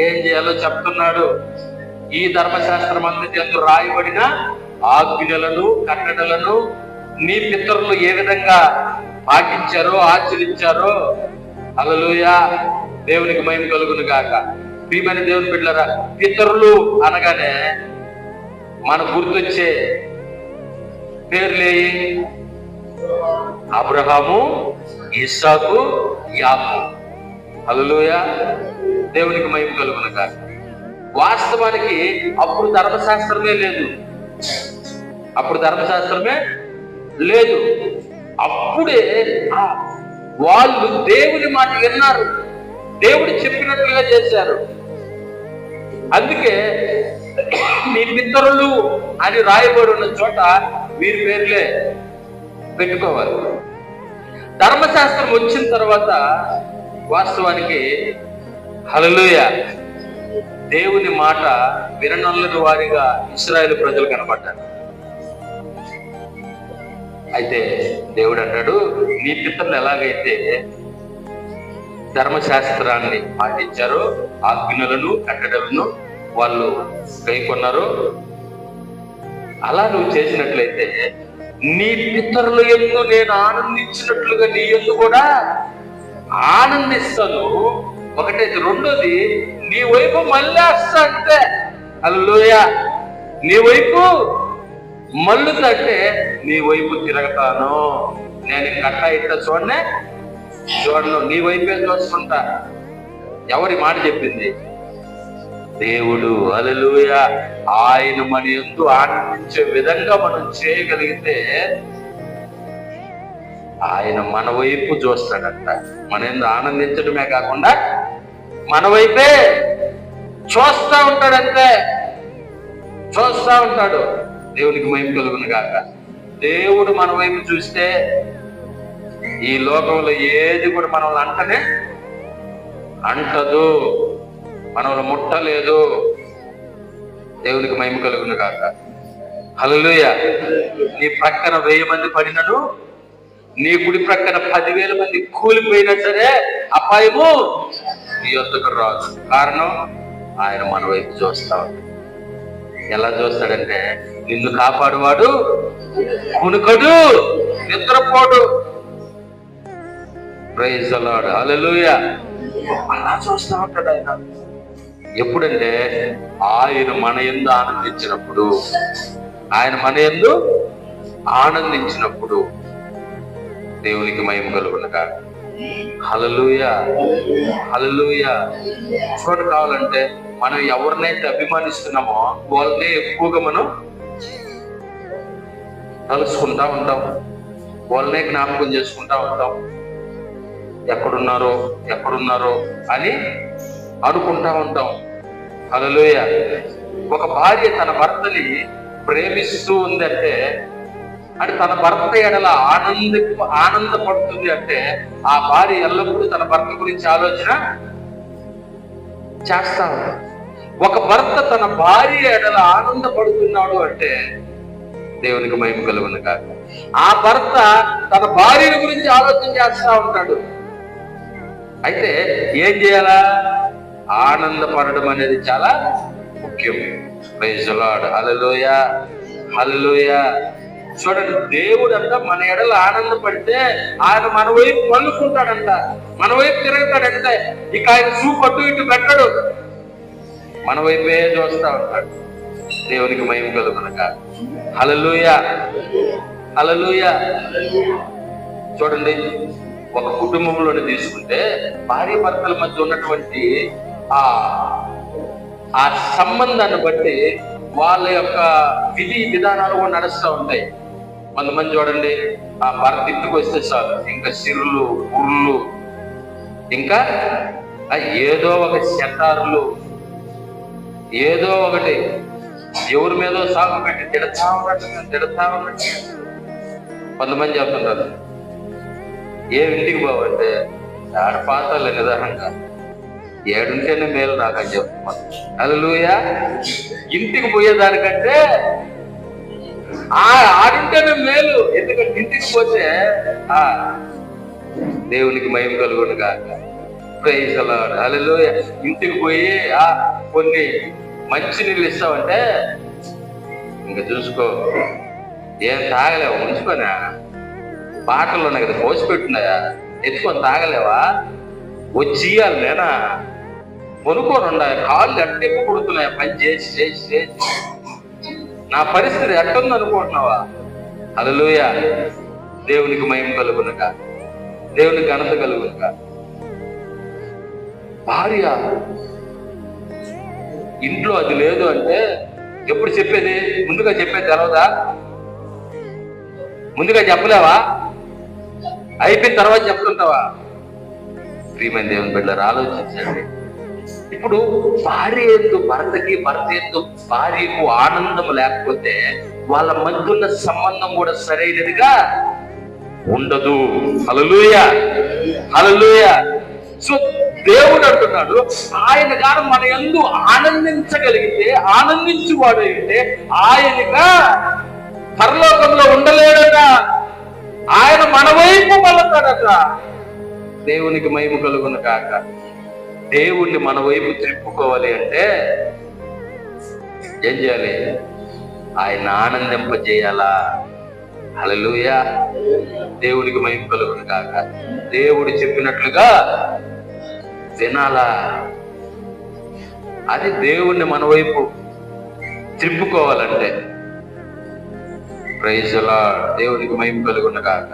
Speaker 1: ఏం చేయాలో చెప్తున్నాడు. ఈ ధర్మశాస్త్రం అంతటి యందు రాయబడిన ఆజ్ఞలను, కట్టడలను నీ పితరులు ఏ విధంగా పాటించారో, ఆచరించారో. హల్లెలూయా. దేవునికి మహిమ కలుగును గాక. ప్రియమైన దేవుని బిడ్డలారా, పితరులు అనగానే మన గుర్తొచ్చే పేర్లేయి, అబ్రహాము, ఇస్సాకు, యాకోబు. హల్లెలూయా, దేవునికి మహిమ కలుగును గాక. వాస్తవానికి అప్పుడు ధర్మశాస్త్రమే లేదు. అప్పుడే వాళ్ళు దేవుని మాట విన్నారు, దేవుడు చెప్పినట్లుగా చేశారు. అందుకే నీ పితరులు అని రాయబడి ఉన్న చోట వీరి పేర్లే పెట్టుకోవాలి. ధర్మశాస్త్రం వచ్చిన తర్వాత వాస్తవానికి హల్లెలూయా దేవుని మాట విననొల్లని వారిగా ఇశ్రాయేలు ప్రజలు కనబడ్డారు. అయితే దేవుడు అంటాడు, నీ పితరులు ఎలాగైతే ధర్మశాస్త్రాన్ని పాటించారో, ఆజ్ఞలను కట్టడలను వాళ్ళు గైకొన్నారో, అలా నువ్వు చేసినట్లయితే నీ పితరుల యందు నేను ఆనందించినట్లుగా నీ యందు కూడా ఆనందిస్తాను. ఒకటైతే. రెండోది, నీ వైపు మళ్ళీ వస్తా అంటే, హల్లెలూయా, నీ వైపు మళ్ళుతంటే నీ వైపు తిరగతాను. నేను కట్ట ఇట్ట చూడను, నీ వైపే చూసుకుంటా. ఎవరి మాట చెప్పింది? దేవుడు. హల్లెలూయా. ఆయన మన యందు ఆనందించే విధంగా మనం చేయగలిగితే ఆయన మన వైపు చూస్తాడంట. మన యందు ఆనందించడమే కాకుండా మన వైపే చూస్తా ఉంటాడంటే, చూస్తా ఉంటాడు. దేవునికి మహిమ కలుగును గాక. దేవుడు మన వైపు చూస్తే ఈ లోకంలో ఏది కూడా మనల్ని అంటదు, మనల్ని ముట్టలేదు. దేవునికి మహిమ కలుగును గాక. హల్లెలూయా. నీ ప్రక్కన 1000 మంది పడినను, నీ కుడి ప్రక్కన 10,000 మంది కూలిపోయినా సరే అపాయము నీ యొద్దకు రాదు. కారణం ఆయన మన వైపు చూస్తా ఉంటాడు. ఎలా చూస్తాడంటే, నిన్ను కాపాడువాడు కునుకడు, నిద్రపోడు. Praise the Lord. హల్లెలూయా. అలా చూస్తా ఉంటాడు ఆయన. ఎప్పుడంటే ఆయన మన యందు ఆనందించినప్పుడు దేవునికి మహిమ కలుగును గాక. హల్లెలూయా, హల్లెలూయా. చూడ కావాలంటే మనం ఎవరినైతే అభిమానిస్తున్నామో వాళ్ళనే ఎక్కువగా మనం తలుసుకుంటా ఉంటాం, వాళ్ళనే జ్ఞాపకం చేసుకుంటా ఉంటాం. ఎక్కడున్నారో అని అనుకుంటా ఉంటాం. హల్లెలూయా. ఒక భార్య తన భర్తని ప్రేమిస్తూ ఉందంటే, అంటే తన భర్త ఎడల ఆనందపడుతుంది అంటే, ఆ భార్య ఎల్లప్పుడూ తన భర్త గురించి ఆలోచన చేస్తా ఉంటాడు. ఒక భర్త తన భార్య ఎడల ఆనందపడుతున్నాడు అంటే దేవునికి మహిమ కలుగును గాక. ఆ భర్త తన భార్య గురించి ఆలోచన చేస్తా ఉంటాడు. అయితే ఏం చేయాలా? ఆనందపడడం అనేది చాలా ముఖ్యం. Praise the Lord. Hallelujah, hallelujah. చూడండి, దేవుడు అంట మన ఎడల ఆనందపడితే ఆయన మన వైపు మళ్ళుకుంటాడంట, మన వైపు తిరుగుతాడంటే. ఇక ఆయన చూపు అటు ఇటు పెట్టడు, మన వైపే చూస్తా ఉంటాడు. దేవునికి మహిమ కలుగును గాక. హల్లెలూయా, హల్లెలూయా. చూడండి, ఒక కుటుంబంలోనే తీసుకుంటే భార్య భర్తల మధ్య ఉన్నటువంటి ఆ సంబంధాన్ని బట్టి వాళ్ళ యొక్క విధి విధానాలు కూడా నడుస్తూ ఉంటాయి. కొంతమంది చూడండి, ఆ భర్త ఇంటికి వస్తే చాలు ఇంకా సిరులు ఉర్లు, ఇంకా ఏదో ఒక శతారులు, ఏదో ఒకటి ఎవరి మీదో సాగు పెట్టి తిడతా ఉన్నట్టు. కొంతమంది చెప్తుంటారు, ఇంటికి పోవంటే పాతాలే నిదానంగా, ఏడుంటేనే మేలు నాకు అని చెప్తున్నాను. హల్లెలూయా. ఇంటికి పోయేదానికంటే ఆడుంటేనే మేలు. ఎందుకంటే ఇంటికి పోతే దేవునికి మహిమ కలుగును గాక. Praise the Lord. హల్లెలూయా. ఇంటికి పోయి కొన్ని మంచి నీళ్ళు ఇస్తావంటే ఇంకా చూసుకో, ఏం తాగలేవా, ఉంచుకోనా, బాటల్లో ఉన్నాయి కదా పోసి పెట్టున్నాయా, ఎత్తుకొని తాగలేవా, వచ్చి ఇయ్యాలి నేనా, కొనుక్కొని ఉండాలి, కాళ్ళు అట్టే కొడుతున్నాయా పని చేసి చేసి చేసి. నా పరిస్థితి ఎట్టుంది అనుకుంటున్నావా? హల్లెలూయా. దేవునికి మహిమ కలుగునుగా, దేవునికి ఘనత కలుగునుగా. భార్య ఇంట్లో అది లేదు అంటే ఎప్పుడు చెప్పేది? ముందుగా చెప్పేది తెలవదా? ముందుగా చెప్పలేవా? అయిపోయిన తర్వాత చెప్తుంటావా? ప్రియమైన దేవుని బిడ్డలారా, ఆలోచించండి. ఇప్పుడు భార్య ఎందు భర్తకి, భర్త ఎందు భార్యకు ఆనందం లేకపోతే వాళ్ళ మధ్య ఉన్న సంబంధం కూడా సరైనదిగా ఉండదు. హల్లెలూయా, హల్లెలూయా. సో దేవుడు అంటున్నాడు, ఆయన గారు మన యందు ఆనందించగలిగితే, ఆనందించువాడు అయితే ఆయనగా పరలోకంలో ఉండలేడట. ఆయన మన వైపు మళ్ళతాడట. దేవునికి మహిమ కలుగును గాక. దేవుణ్ణి మన వైపు త్రిప్పుకోవాలి అంటే ఏం చేయాలి? ఆయన ఆనందింపజేయాలా. హల్లెలూయా, దేవునికి మహిమ కలుగును గాక. దేవుడు చెప్పినట్లుగా వినాలా. అది దేవుణ్ణి మన వైపు త్రిప్పుకోవాలంటే. Praise the lord. దేవునికి మహిమ కలుగును గాక,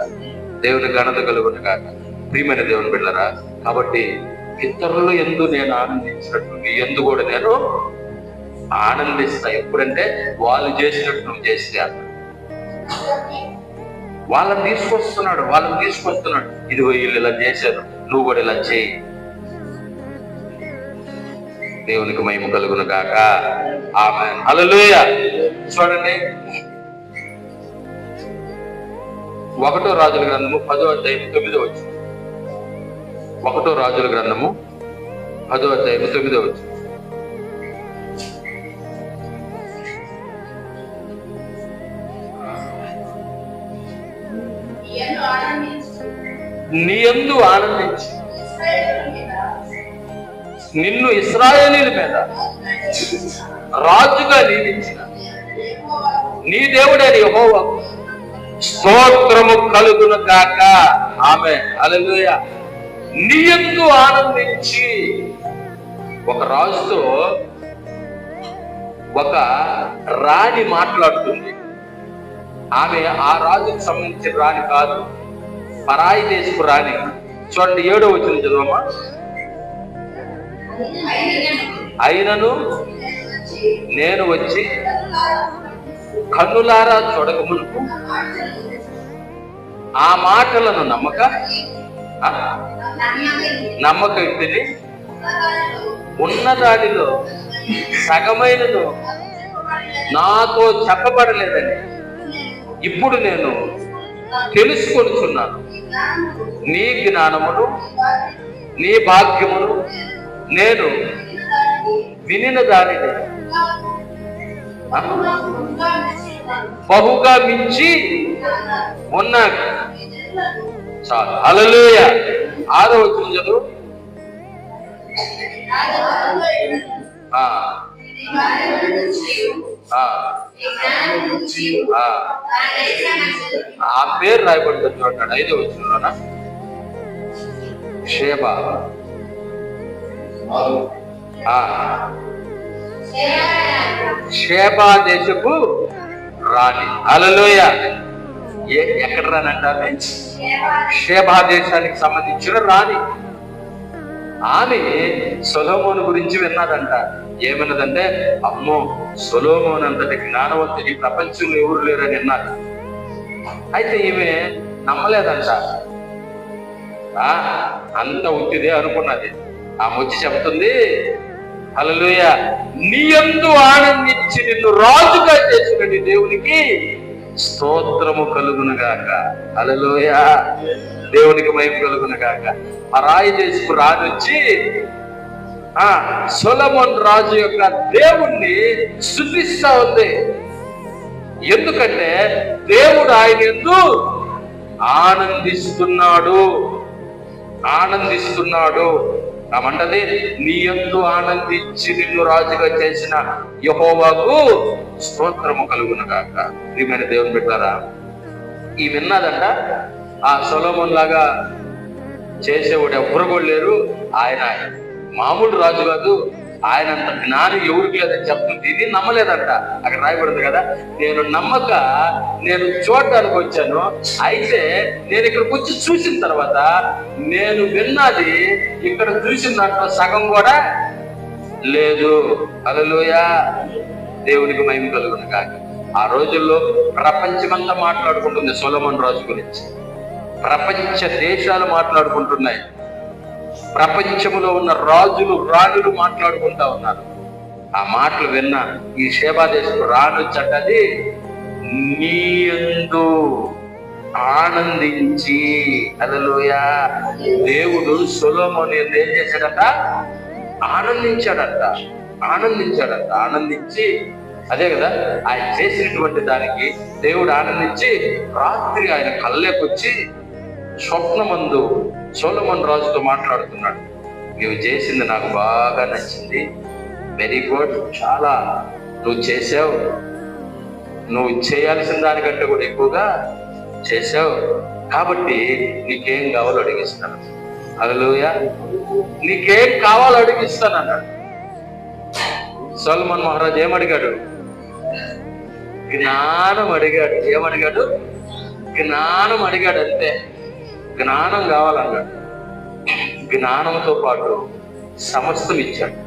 Speaker 1: దేవునికి ఘనత కలుగును గాక. ప్రియమైన దేవుని బిడ్డలారా, కాబట్టి ఇతరులు ఎందు నేను ఆనందించినట్టు నీ ఎందు కూడా నేను ఆనందిస్తా. ఎప్పుడంటే వాళ్ళు చేసినట్టు నువ్వు చేస్తే అన్న. వాళ్ళని తీసుకొస్తున్నాడు. ఇదిగో వీళ్ళు ఇలా చేశారు, నువ్వు కూడా ఇలా చేయి. దేవునికి మహిమ కలుగును గాక. ఆమేన్, హల్లెలూయా. చూడండి, 1 రాజుల గ్రంథము 10వ అధ్యాయం 9వ వచనం. 1 రాజుల గ్రంథము 10వ అధ్యాయం 9వ వచనం. నీ యందు ఆనందించి నిన్ను ఇశ్రాయేలీయుల మీద రాజుగా నియమించిన నీ దేవుడైన యెహోవాకు స్తోత్రము కలుగును గాక. ఆమేన్, హల్లెలూయా. నీ యందు ఆనందించి. ఒక రాజుతో ఒక రాణి మాట్లాడుతుంది. ఆమె ఆ రాజుకు సంబంధించిన రాణి కాదు, పరాయి దేశపు రాణి. చూడండి, 7వ వచనం చదవమ్మా. అయినను నేను వచ్చి కన్నులారా చూడకమునుపు ఆ మాటలను నమ్మక ఇంటిని ఉన్నదానిలో సగమైనను నాతో చెప్పబడలేదని ఇప్పుడు నేను తెలుసుకొనుచున్నాను. నీ జ్ఞానమును నీ భాగ్యమును నేను వినిన దానిని బహుగా మించి ఉన్నాను. చాలు, హల్లెలూయా. 6వ వచనం చదువు. ఆ పేరు రాయబడుతుంది చూడండి, 5వ వచనంలోన. షేబా. షేబా దేశపు రాణి. హల్లెలూయా. ఎక్కడ రాని అంటారు? షేబా దేశానికి సంబంధించిన రాణి. ఆమె సొలొమోను గురించి విన్నదంట. ఏమన్నదంటే, అమ్మో, సొలొమోను అంతటి జ్ఞానవంతుడు ఈ ప్రపంచంలో ఎవరు లేరని విన్నది. అయితే ఈమె నమ్మలేదంట. అంత ఉట్టిదే అనుకున్నది. ఆమె వచ్చి చెప్తుంది, హల్లెలూయా, నీ యందు ఆనందించి నిన్ను రాజుగా చేసిన నీ దేవునికి స్తోత్రము కలుగును గాక. హల్లెలూయా, దేవునికి మహిమ కలుగును గాక. పరాయి దేశపు రాజు వచ్చి సొలొమోను రాజు యొక్క దేవుణ్ణి స్తుతిస్తా ఉంది. ఎందుకంటే దేవుడు ఆయన యందు ఆనందిస్తున్నాడు. ఆమంటది, నీ యందు ఆనందించి నిన్ను రాజుగా చేసిన యెహోవాకు స్తోత్రము కలుగును గాక. ప్రియమైన దేవుని బిడ్డలారా, ఈ విన్నదంట. ఆ సొలొమోను లాగా చేసేవాడు ఎవ్వరు కూడా లేరు. ఆయన మామూలు రాజు కాదు, ఆయనంత జ్ఞానం ఎవరికి లేదని చెప్తుంది. ఇది నమ్మలేదంట. అక్కడ రాయబడింది కదా, నేను నమ్మక నేను చూడడానికి వచ్చాను, అయితే నేను ఇక్కడికి వచ్చి చూసిన తర్వాత నేను విన్నది ఇక్కడ చూసిన దాంట్లో సగం కూడా లేదు. హల్లెలూయా, దేవునికి మహిమ కలుగును గాక. ఆ రోజుల్లో ప్రపంచమంతా మాట్లాడుకుంటుంది సొలొమోను రాజు గురించి. ప్రపంచ దేశాలు మాట్లాడుకుంటున్నాయి. ప్రపంచంలో ఉన్న రాజులు రాణులు మాట్లాడుకుంటా ఉన్నారు. ఆ మాటలు విన్న ఈ షేబా దేశపు రాణు చట్టది, నీ యందు ఆనందించి, హల్లెలూయా, దేవుడు సొలొమోను యందు ఏం చేశాడట? ఆనందించాడంట. ఆనందించి, అదే కదా ఆయన చేసినటువంటి దానికి దేవుడు ఆనందించి రాత్రి ఆయన కళ్ళేకొచ్చి స్వప్నమందు సొలొమోను రాజుతో మాట్లాడుతున్నాడు. నువ్వు చేసింది నాకు బాగా నచ్చింది, వెరీ గుడ్, చాలా నువ్వు చేసావు, నువ్వు చేయాల్సిన దానికంటే కూడా ఎక్కువగా చేసావు, కాబట్టి నీకేం కావాలో అడిగిస్తాను. హల్లెలూయా, నీకేం కావాలో అడిగిస్తాను అన్నాడు. సొలొమోను మహారాజు ఏమడిగాడు? జ్ఞానం అడిగాడు. ఏమడిగాడు? జ్ఞానం అడిగాడు, అంతే. జ్ఞానం కావాలన్నాడు. జ్ఞానంతో పాటు సమస్తం ఇచ్చాడు.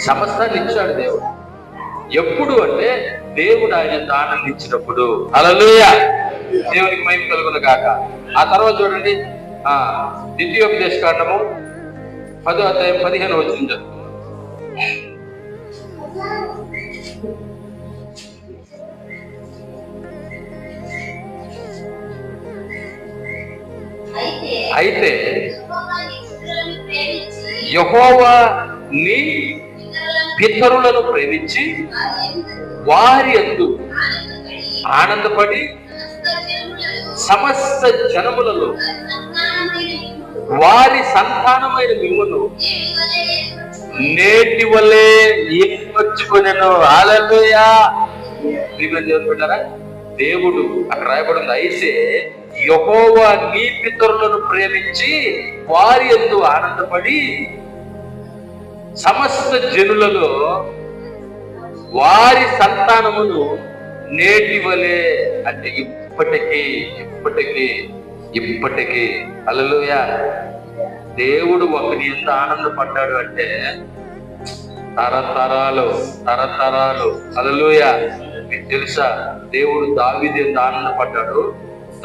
Speaker 1: సమస్తాన్ని ఇచ్చాడు దేవుడు. ఎప్పుడు అంటే దేవుడు ఆయన ఆనందించినప్పుడు. హల్లెలూయా, దేవునికి మహిమ కలుగును గాక. ఆ తర్వాత చూడండి, ద్వితీయోపదేశకాండము 10వ అధ్యాయం 15వ వచనం చదువుకుందాం. అయితే యెహోవా నీ పితరులను ప్రేమించి వారి యందు ఆనందపడి సమస్త జనములలో వారి సంతానమైన మిమ్మును నేటి వలె ఏర్పరచుకొనెను. హల్లెలూయా, దేవుడు దేవుడు అక్కడ రాయబడింది, అయితే యెహోవా నీ పితరులను ప్రేమించి వారి యందు ఆనందపడి సమస్త జనులలో వారి సంతానమును నేటి వలె, అంటే ఇప్పటికీ హల్లెలూయా. దేవుడు ఒకరి ఎంత ఆనందపడ్డాడు అంటే తరతరాలు. హల్లెలూయా. మీకు తెలుసా, దేవుడు దావీదు ఎంత ఆనందపడ్డాడు?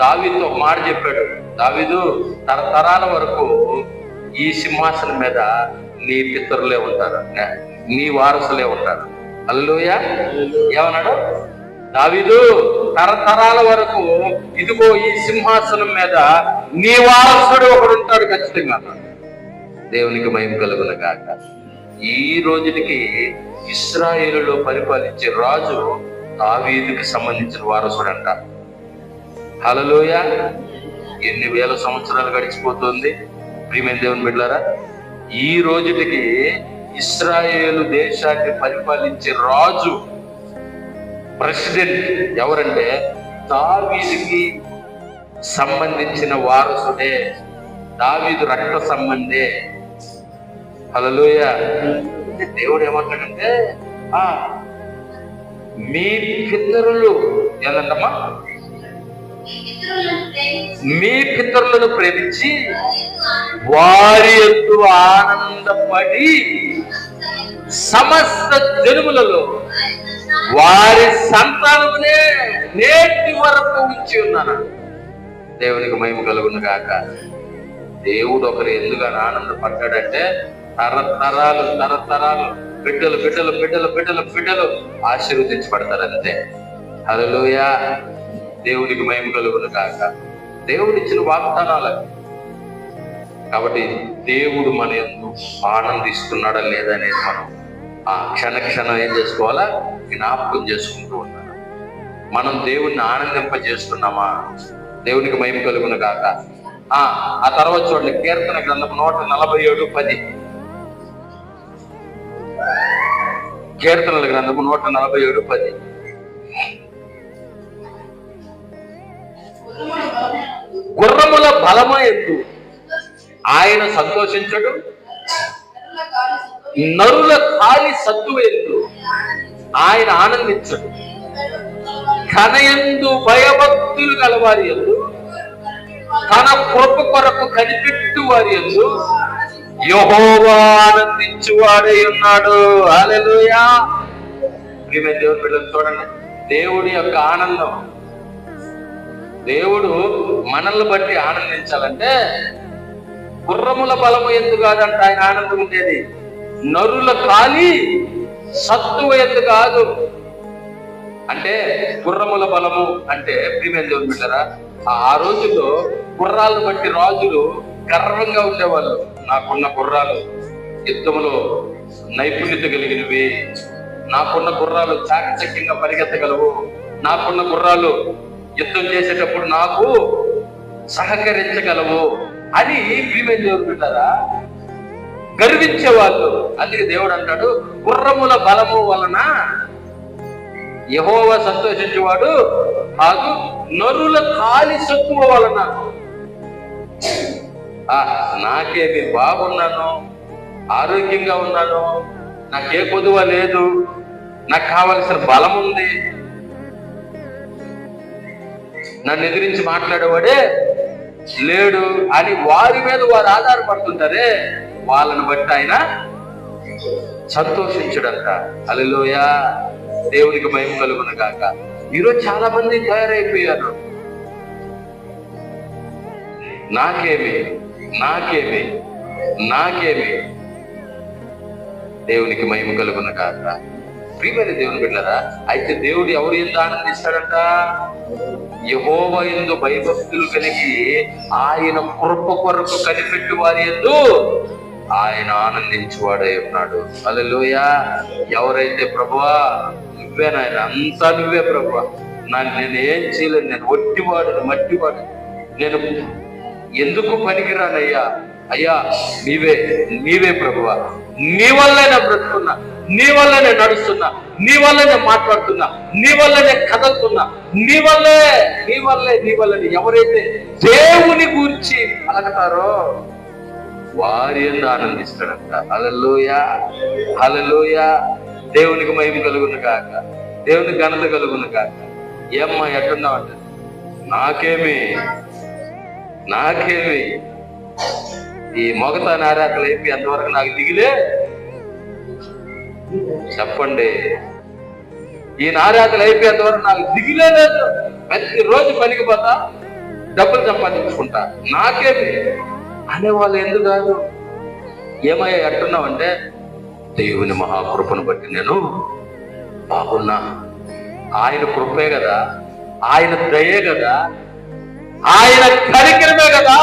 Speaker 1: దావీదుతో ఒక మాట చెప్పాడు, దావీదు, తరతరాల వరకు ఈ సింహాసనం మీద నీ పితరులే ఉంటారు, నీ వారసులే ఉంటారు. హల్లెలూయా. ఏమన్నాడు దావీదు? తరతరాల వరకు ఇదిగో ఈ సింహాసనం మీద నీ వారసుడు ఒకడు ఉంటాడు ఖచ్చితంగా. దేవునికి మహిమ కలుగును గాక. ఈ రోజుకి ఇశ్రాయేలులో పరిపాలించే రాజు దావీదుకి సంబంధించిన వారసుడు అంట. హల్లెలూయా. ఎన్ని వేల సంవత్సరాలు గడిచిపోతుంది ప్రియమైన దేవుని బిడ్డలారా. ఈ రోజుకి ఇశ్రాయేలు దేశాన్ని పరిపాలించే రాజు, ప్రెసిడెంట్ ఎవరంటే దావీదుకి సంబంధించిన వారసుడే, దావీదు రక్త సంబంధే. హల్లెలూయా. దేవుడు ఏమంటాడంటే, మీ పితరులు ఏంటమ్మా, మీ పితరులను ప్రేమించి వారి యందు ఆనందపడి సమస్త జనములలో వారి సంతానమునే నేటి వరకు ఉంచి ఉన్నాను. దేవునికి మహిమ కలుగును గాక. దేవుడు ఒకరు ఎందుకు ఆనందపడ్డాడంటే తరతరాలు బిడ్డలు ఆశీర్వదించబడతారు అంతే. హల్లెలూయా. దేవునికి మహిమ కలుగును గాక. దేవుడు ఇచ్చిన వాగ్దానాలు. కాబట్టి దేవుడు మన యందు ఆనందిస్తున్నాడా లేదా అనేది మనం ఆ క్షణం ఏం చేసుకోవాలా? జ్ఞాపకం చేసుకుంటూ ఉన్నాను. మనం దేవుణ్ణి ఆనందింపజేస్తున్నామా? దేవునికి మహిమ కలుగును గాక. ఆ తర్వాత చూడండి, కీర్తన గ్రంథం 147:10. కీర్తనల గ్రంథము 147:10. గుర్రముల బలమ యందు ఆయన సంతోషించడు, నరుల ఖాళీ సత్తువ యందు ఆయన ఆనందించడు, తనయందు భయభక్తులు గలవారి యందు, తన కృప కొరకు కనిపెట్టు వారి యందు యెహోవా ఆనందించువాడై ఉన్నాడు. హల్లెలూయా. ప్రియమైన దేవుని బిడ్డలు చూడండి, దేవుడి యొక్క ఆనందం, దేవుడు మనల్ని బట్టి ఆనందించాలంటే గుర్రముల బలము ఎందు కాదంట ఆయన ఆనందం ఉండేది, నరుల ఖాళీ సత్తువ ఎందు కాదు. అంటే గుర్రముల బలము అంటే ప్రియమైన దేవుని బిడ్డలారా, ఆ రోజుల్లో గుర్రాలను బట్టి రాజులు గర్వంగా ఉండేవాళ్ళు. నాకున్న గుర్రాలు యుద్ధములో నైపుణ్యత కలిగినవి, నాకున్న గుర్రాలు చాకచక్యంగా పరిగెత్తగలవు, నాకున్న గుర్రాలు యుద్ధం చేసేటప్పుడు నాకు సహకరించగలవు అని ప్రియమైన దేవుడు బిడ్డలారా గర్వించేవాళ్ళు. అందుకే దేవుడు అంటాడు, గుర్రముల బలము వలన యెహోవా సంతోషించేవాడు కాదు, నరుల ఖాళీ సత్తువ వలన. నాకేమి బాగున్నాను, ఆరోగ్యంగా ఉన్నాను, నాకే కొదువ లేదు, నాకు కావలసిన బలం ఉంది, నన్ను ఎదిరించి మాట్లాడేవాడే లేడు అని వారి మీద వారు ఆధారపడుతుంటారే, వాళ్ళని బట్టి ఆయన సంతోషించుడంట. హల్లెలూయా. దేవునికి మహిమ కలుగును గాక. ఈరోజు చాలా మంది తయారైపోయారు, నాకేమి నాకేమి నాకేమి. దేవునికి మహిమ కలుగును గాక. ప్రియమైన దేవుని బిడ్డలారా, అయితే దేవుడు ఎవరు ఎందు ఆనందిస్తాడంట? యెహోవా యందు భయభక్తులు కలిగి ఆయన కృప కొరకు కనిపెట్టు వారి యందు ఆయన ఆనందించువాడై ఉన్నాడు. హల్లెలూయా. ఎవరైతే ప్రభువా నువ్వే నాయన, అంతా నువ్వే ప్రభువా, నేను ఏం చేయలేను, నేను ఒట్టివాడు మట్టివాడు, నేను ఎందుకు పనికిరానయ్యా, అయ్యా నీవే ప్రభువా, నీ వల్లే నేను బ్రతుకున్నా, నీ వల్లే నేను నడుస్తున్నా, నీ వల్లే నేను మాట్లాడుతున్నా, నీ వల్లే నేను కదులుతున్నా, నీ వల్లే ఎవరైతే దేవుని గురించి పలకతారో వారి యందు ఆనందిస్తాడంట. హల్లెలూయా. హల్లెలూయా. దేవునికి మహిమ కలుగును కాక, దేవునికి ఘనత కలుగును కాక. ఏమ్మా ఎట్టున్నావంట? నాకేమి ఈ మొగతా నారాకలు అయిపోయి అంతవరకు నాకు దిగిలే చెప్పండి. ఈ నారాకలు అయిపోయేంతవరకు నాకు దిగిలే లేదు, ప్రతిరోజు పనికి పోతా, డబ్బులు సంపాదించుకుంటా, నాకేమి అనేవాళ్ళు ఎందుకు కాదు. ఏమయ్యా ఎట్టున్నావంటే, దేవుని మహాకృపను బట్టి నేను బాగున్నా, ఆయన కృపే కదా, ఆయన దయే కదా, ఆయన కనికరమే కదా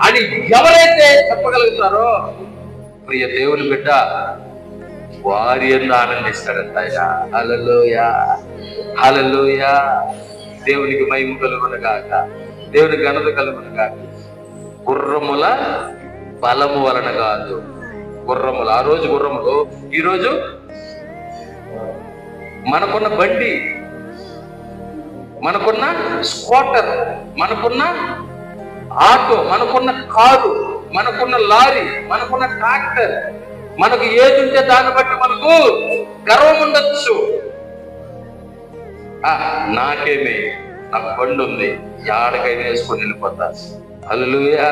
Speaker 1: అని ఎవరైతే చెప్పగలుగుతారో ప్రియ దేవుని బిడ్డ వారి యందు ఆనందిస్తాడంటయ్యా. హల్లెలూయా. హల్లెలూయా. దేవునికి మహిమ కలుగును గాక, దేవునికి ఘనత కలుగును గాక. గుర్రముల బలము వలన కాదు, గుర్రములు ఆ రోజు గుర్రములు, ఈరోజు మనకున్న బండి, మనకున్న స్కూటర్, మనకున్న ఆటో, మనకున్న కారు, మనకున్న లారీ, మనకున్న ట్రాక్టర్, మనకు ఏది ఉంటే దాన్ని బట్టి మనకు గర్వం ఉండొచ్చు. నాకేమి, నాకు బండి ఉంది, ఎక్కడికైనా వేసుకొని వెళ్ళిపోతా. హల్లెలూయా.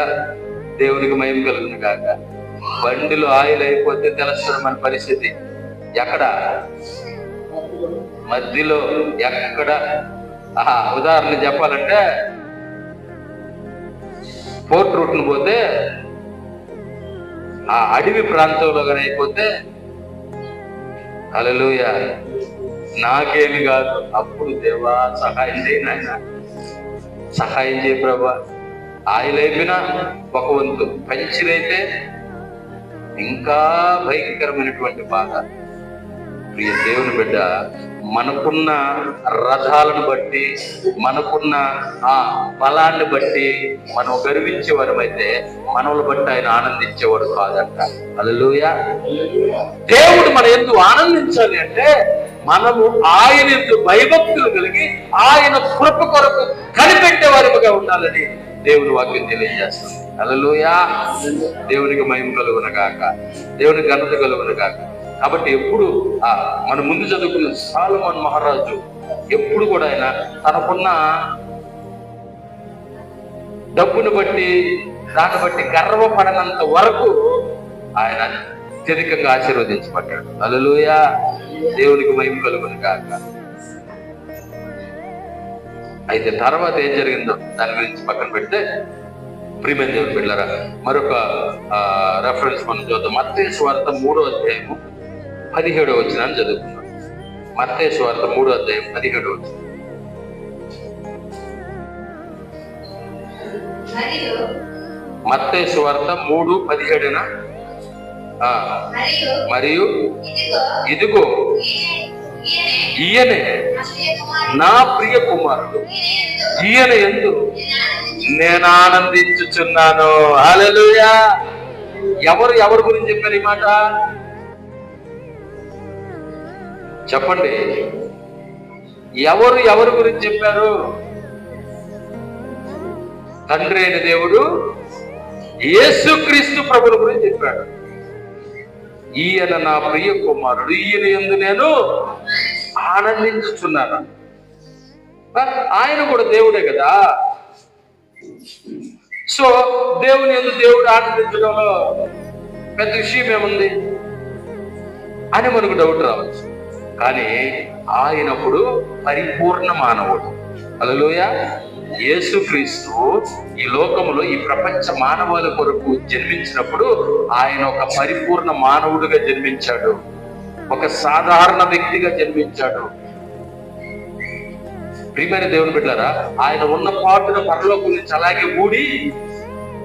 Speaker 1: దేవునికి మహిమ కలుగును గాక. బండిలో ఆయిల్ అయిపోతే తెలుస్తుంది మన పరిస్థితి. ఎక్కడ మధ్యలో ఎక్కడ ఉదాహరణ చెప్పాలంటే పోర్ట్ రూట్ను పోతే ఆ అడవి ప్రాంతంలో కానీ అయిపోతే హల్లెలూయా నాకేమి కాదు. అప్పుడు దేవా సహాయం చేయి నాయన, సహాయం చేయి ప్రభా. ఆయిల్ అయిపోయినా ఒక వంతు, పంచర్ అయితే ఇంకా భయంకరమైనటువంటి బాధ. ప్రియ దేవుని బిడ్డ, మనకున్న రథాలను బట్టి, మనకున్న ఆ బలాన్ని బట్టి మనం గర్వించేవారమైతే మనల్ని బట్టి ఆయన ఆనందించేవాడు కాదంట. హల్లెలూయా. దేవుడు మన యందు ఆనందించాలి అంటే మనము ఆయన యందు భయభక్తులు కలిగి ఆయన కృప కొరకు కనిపెట్టే వారిగా ఉండాలని దేవుని వాక్యం తెలియజేస్తుంది. హల్లెలూయా. దేవునికి మహిమ కలుగును గాక, దేవునికి ఘనత కలుగును గాక. కాబట్టి ఎప్పుడు మన ముందు చదువుకున్న సొలొమోను మహారాజు ఎప్పుడు కూడా ఆయన తనకున్న డబ్బును బట్టి దాన్ని బట్టి గర్వపడనంత వరకు ఆయన అత్యధికంగా ఆశీర్వదించబడ్డాడు. హల్లెలూయా. దేవునికి మహిమ కలుగును గాక. అయితే తర్వాత ఏం జరిగిందో దాని గురించి పక్కన పెడితే, ప్రియమైన దేవుని బిడ్డలారా, మరొక రెఫరెన్స్ మనం చూద్దాం. మత్తయి సువార్త 3వ అధ్యాయము 17వ వచనాన్ని చదువుకున్నాం. మత్తయి సువార్త 3వ అధ్యాయం 17వ వచనం. మత్తయి సువార్త 3:17. మరియు ఇదిగో ఈయనే నా ప్రియ కుమారుడు, ఈయన యందు నేను ఆనందించుచున్నాను. హల్లెలూయా. ఎవరి గురించి చెప్పారు ఈ మాట? చెప్పండి, ఎవరి గురించి చెప్పారు? తండ్రి అయిన దేవుడు యేసుక్రీస్తు ప్రభువుల గురించి చెప్పాడు. ఈయన నా ప్రియ కుమారుడు, ఈయన యందు నేను ఆనందించుచున్నాను. ఆయన కూడా దేవుడే కదా. సో దేవుని యందు దేవుడు ఆనందించడంలో పెద్ద విషయం ఏముంది అని మనకు డౌట్ రావచ్చు. కానీ ఆయనప్పుడు పరిపూర్ణ మానవుడు. హల్లెలూయా. యేసుక్రీస్తు ఈ లోకములో, ఈ ప్రపంచ మానవాళి కొరకు జన్మించినప్పుడు ఆయన ఒక పరిపూర్ణ మానవుడిగా జన్మించాడు, ఒక సాధారణ వ్యక్తిగా జన్మించాడు. ప్రియమైన దేవుని బిడ్డలారా, ఆయన ఉన్న పాటున పరలోకం నుంచి అలాగే ఊడి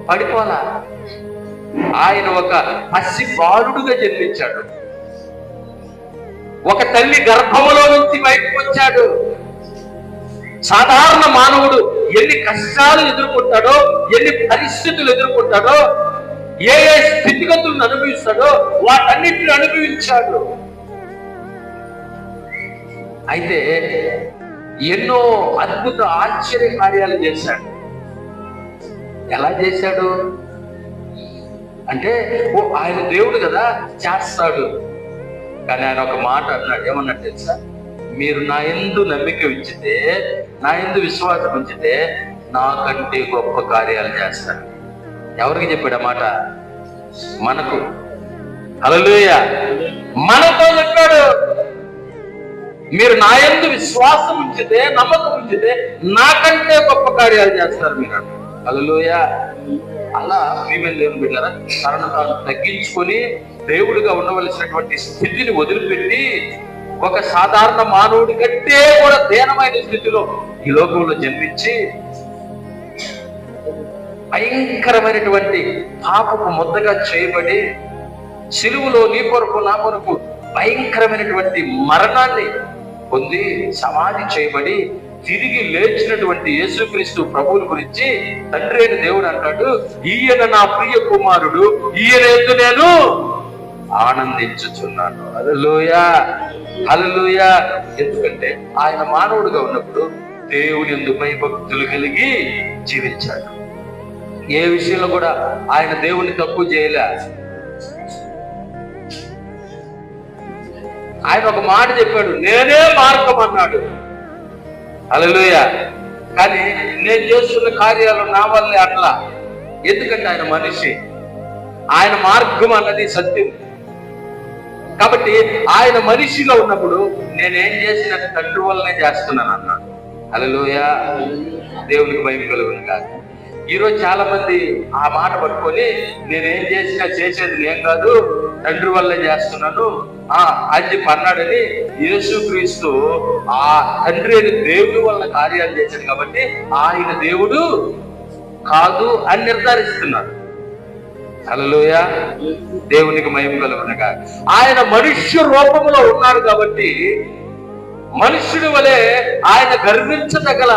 Speaker 1: పడిపోలా. ఆయన ఒక పసి బాలుడుగా జన్మించాడు, ఒక తల్లి గర్భములో నుంచి బయటకు వచ్చాడు. సాధారణ మానవుడు ఎన్ని కష్టాలు ఎదుర్కొంటాడో, ఎన్ని పరిస్థితులు ఎదుర్కొంటాడో, ఏ స్థితిగతులను అనుభవిస్తాడో వాటన్నిటిని అనుభవించాడు. అయితే ఎన్నో అద్భుత ఆశ్చర్య కార్యాలు చేశాడు. ఎలా చేశాడు అంటే, ఆయన దేవుడు కదా, చేస్తాడు. కానీ ఆయన ఒక మాట అన్నాడు. ఏమన్నాడు తెలుసా? మీరు నా యందు నమ్మిక ఉంచితే, నా యందు విశ్వాసం ఉంచితే నాకంటే గొప్ప కార్యాలు చేస్తాను. ఎవరికి చెప్పాడు మాట? మనకు. హల్లెలూయా. మనతో చెప్పాడు. మీరు నా యందు విశ్వాసం ఉంచితే, నమ్మకం ఉంచితే నాకంటే గొప్ప కార్యాలు చేస్తారు మీరు. హల్లెలూయా. అలా ప్రియమైన దేవుని బిడ్డలారా, తనను తాను తగ్గించుకొని దేవుడిగా ఉండవలసినటువంటి స్థితిని వదిలిపెట్టి ఒక సాధారణ మానవుడి కంటే కూడా దీనమైన స్థితిలో ఈ లోకంలో జన్మించి భయంకరమైనటువంటి పాపపు ముద్దగా చేయబడి సిలువలో నీ కొరకు నా కొరకు భయంకరమైనటువంటి మరణాన్ని పొంది సమాధి చేయబడి తిరిగి లేచినటువంటి యేసుక్రీస్తు ప్రభువుల గురించి తండ్రి అయిన దేవుడు అంటాడు, ఈయన నా ప్రియ కుమారుడు, ఈయన యందు నేను ఆనందించుచున్నాను. హల్లెలూయా. హల్లెలూయా. ఎందుకంటే ఆయన మానవుడిగా ఉన్నప్పుడు దేవుని యందు భయభక్తులు కలిగి జీవించాడు. ఏ విషయంలో కూడా ఆయన దేవుని తక్కువ చేయలే. ఆయన ఒక మాట చెప్పాడు, నేనే మార్గం అన్నాడు. హల్లెలూయా. కానీ నేను చేస్తున్న కార్యాలు నా వల్లే అట్లా. ఎందుకంటే ఆయన మనిషి, ఆయన మార్గం అన్నది సత్యం. కాబట్టి ఆయన మనిషిగా ఉన్నప్పుడు నేనేం చేసిన తండ్రి వల్లనే చేస్తున్నాను అన్నాడు. హల్లెలూయా. దేవునికి భయం కలుగును గాక. ఈరోజు చాలా మంది ఆ మాట పట్టుకొని నేనేం చేసినా చేసేది నేను కాదు, తండ్రి వల్లే చేస్తున్నాను అని చెప్పి అన్నాడని యేసుక్రీస్తు ఆ తండ్రి అయిన దేవుడి వల్ల కార్యాలు చేశాడు కాబట్టి ఆయన దేవుడు కాదు అని నిర్ధారిస్తున్నాడు. హల్లెలూయా. దేవునికి మహిమ కలుగును గాక. ఆయన మనుష్య రూపంలో ఉన్నాడు కాబట్టి మనుష్యుడి వలె ఆయన గర్వించదగల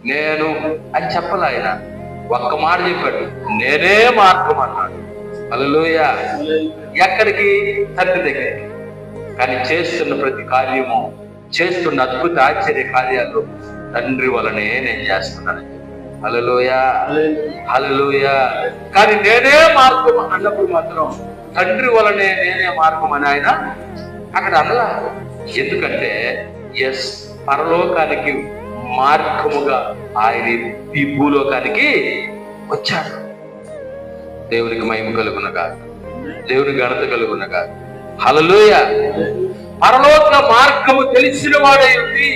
Speaker 1: నేను అని చెప్పాలి. ఆయన ఒక్క మాట చెప్పాడు, నేనే మార్గం అన్నాడు. హల్లెలూయా. ఎక్కడికి? తండ్రి దగ్గరికి. కానీ చేస్తున్న ప్రతి కార్యము, చేస్తున్న అద్భుత ఆశ్చర్య కార్యాలు తండ్రి వలనే నేను చేస్తున్నాను. హల్లెలూయా, హల్లెలూయా. కానీ నేనే మార్గం అన్నప్పుడు మాత్రం తండ్రి వలనే నేనే మార్గం అని ఆయన అక్కడ అనలా. ఎందుకంటే పరలోకానికి మార్గముగా ఆయన ఈ భూలోకానికి వచ్చాడు. దేవునికి మహిమ కలుగునగా, దేవుని ఘనత కలుగునగా. హల్లెలూయా. పరలోక మార్గము తెలిసిన వాడై ఉండి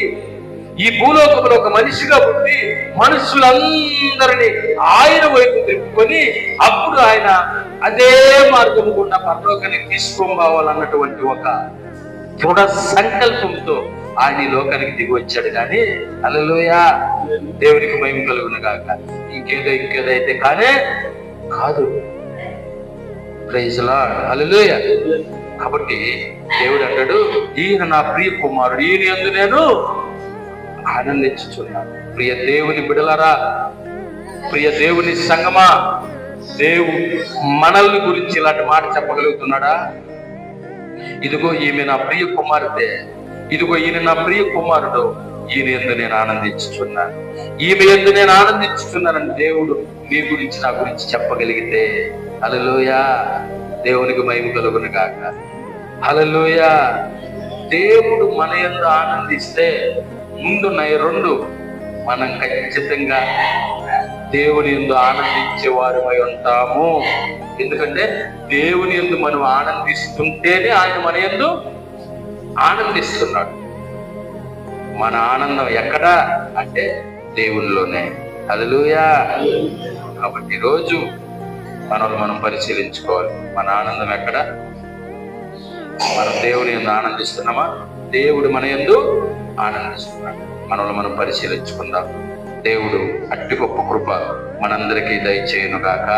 Speaker 1: ఈ భూలోకంలో ఒక మనిషిగా పుట్టి మనుషులందరినీ ఆయన వైపు తిప్పుకొని అప్పుడు ఆయన అదే మార్గము గుండా పరలోకానికి తీసుకొని పోవాలన్నటువంటి ఒక దృఢ సంకల్పంతో ఆయన ఈ లోకానికి దిగి వచ్చాడు. కానీ హల్లెలూయా, దేవునికి మహిమ కలుగునగాక. ఇంకేదైతే కానే కాదు. ప్రైజ్ లార్డ్, హల్లెలూయా. కాబట్టి దేవుడు అంటాడు, ఈయన నా ప్రియ కుమారుడు, ఈయన యందు నేను ఆనందించుచున్నాను. ప్రియ దేవుని బిడలరా, ప్రియ దేవుని సంగమా, దేవుడు మనల్ని గురించి ఇలాంటి మాట చెప్పగలుగుతున్నాడా? ఇదిగో ఈమె నా ప్రియ కుమార్తె, ఇదిగో ఈయన నా ప్రియ కుమారుడు, ఈయన యందు నేను ఆనందించుచున్నాను, ఈమె యందు నేను ఆనందించుచున్నానని దేవుడు మీ గురించి నా గురించి చెప్పగలిగితే హల్లెలూయా, దేవునికి మహిమ కలుగును గాక. హల్లెలూయా. దేవుడు మన యందు ఆనందిస్తే ముందున్నాయి రెండు, మనం ఖచ్చితంగా దేవుని యందు ఆనందించే వారమై ఉంటాము. ఎందుకంటే దేవుని యందు మనం ఆనందిస్తుంటేనే ఆయన మన యందు ఆనందిస్తున్నాడు. మన ఆనందం ఎక్కడా అంటే దేవునిలోనే. హల్లెలూయా. కాబట్టి ఈరోజు మనం పరిశీలించుకోవాలి, మన ఆనందం ఎక్కడ? మనం దేవుని యందు ఆనందిస్తున్నామా? దేవుడు మన యందు ఆనందిస్తున్నాడు. మనం పరిశీలించుకుందాం. దేవుడు అట్టి గొప్ప కృప మనందరికీ దయచేయును గాక.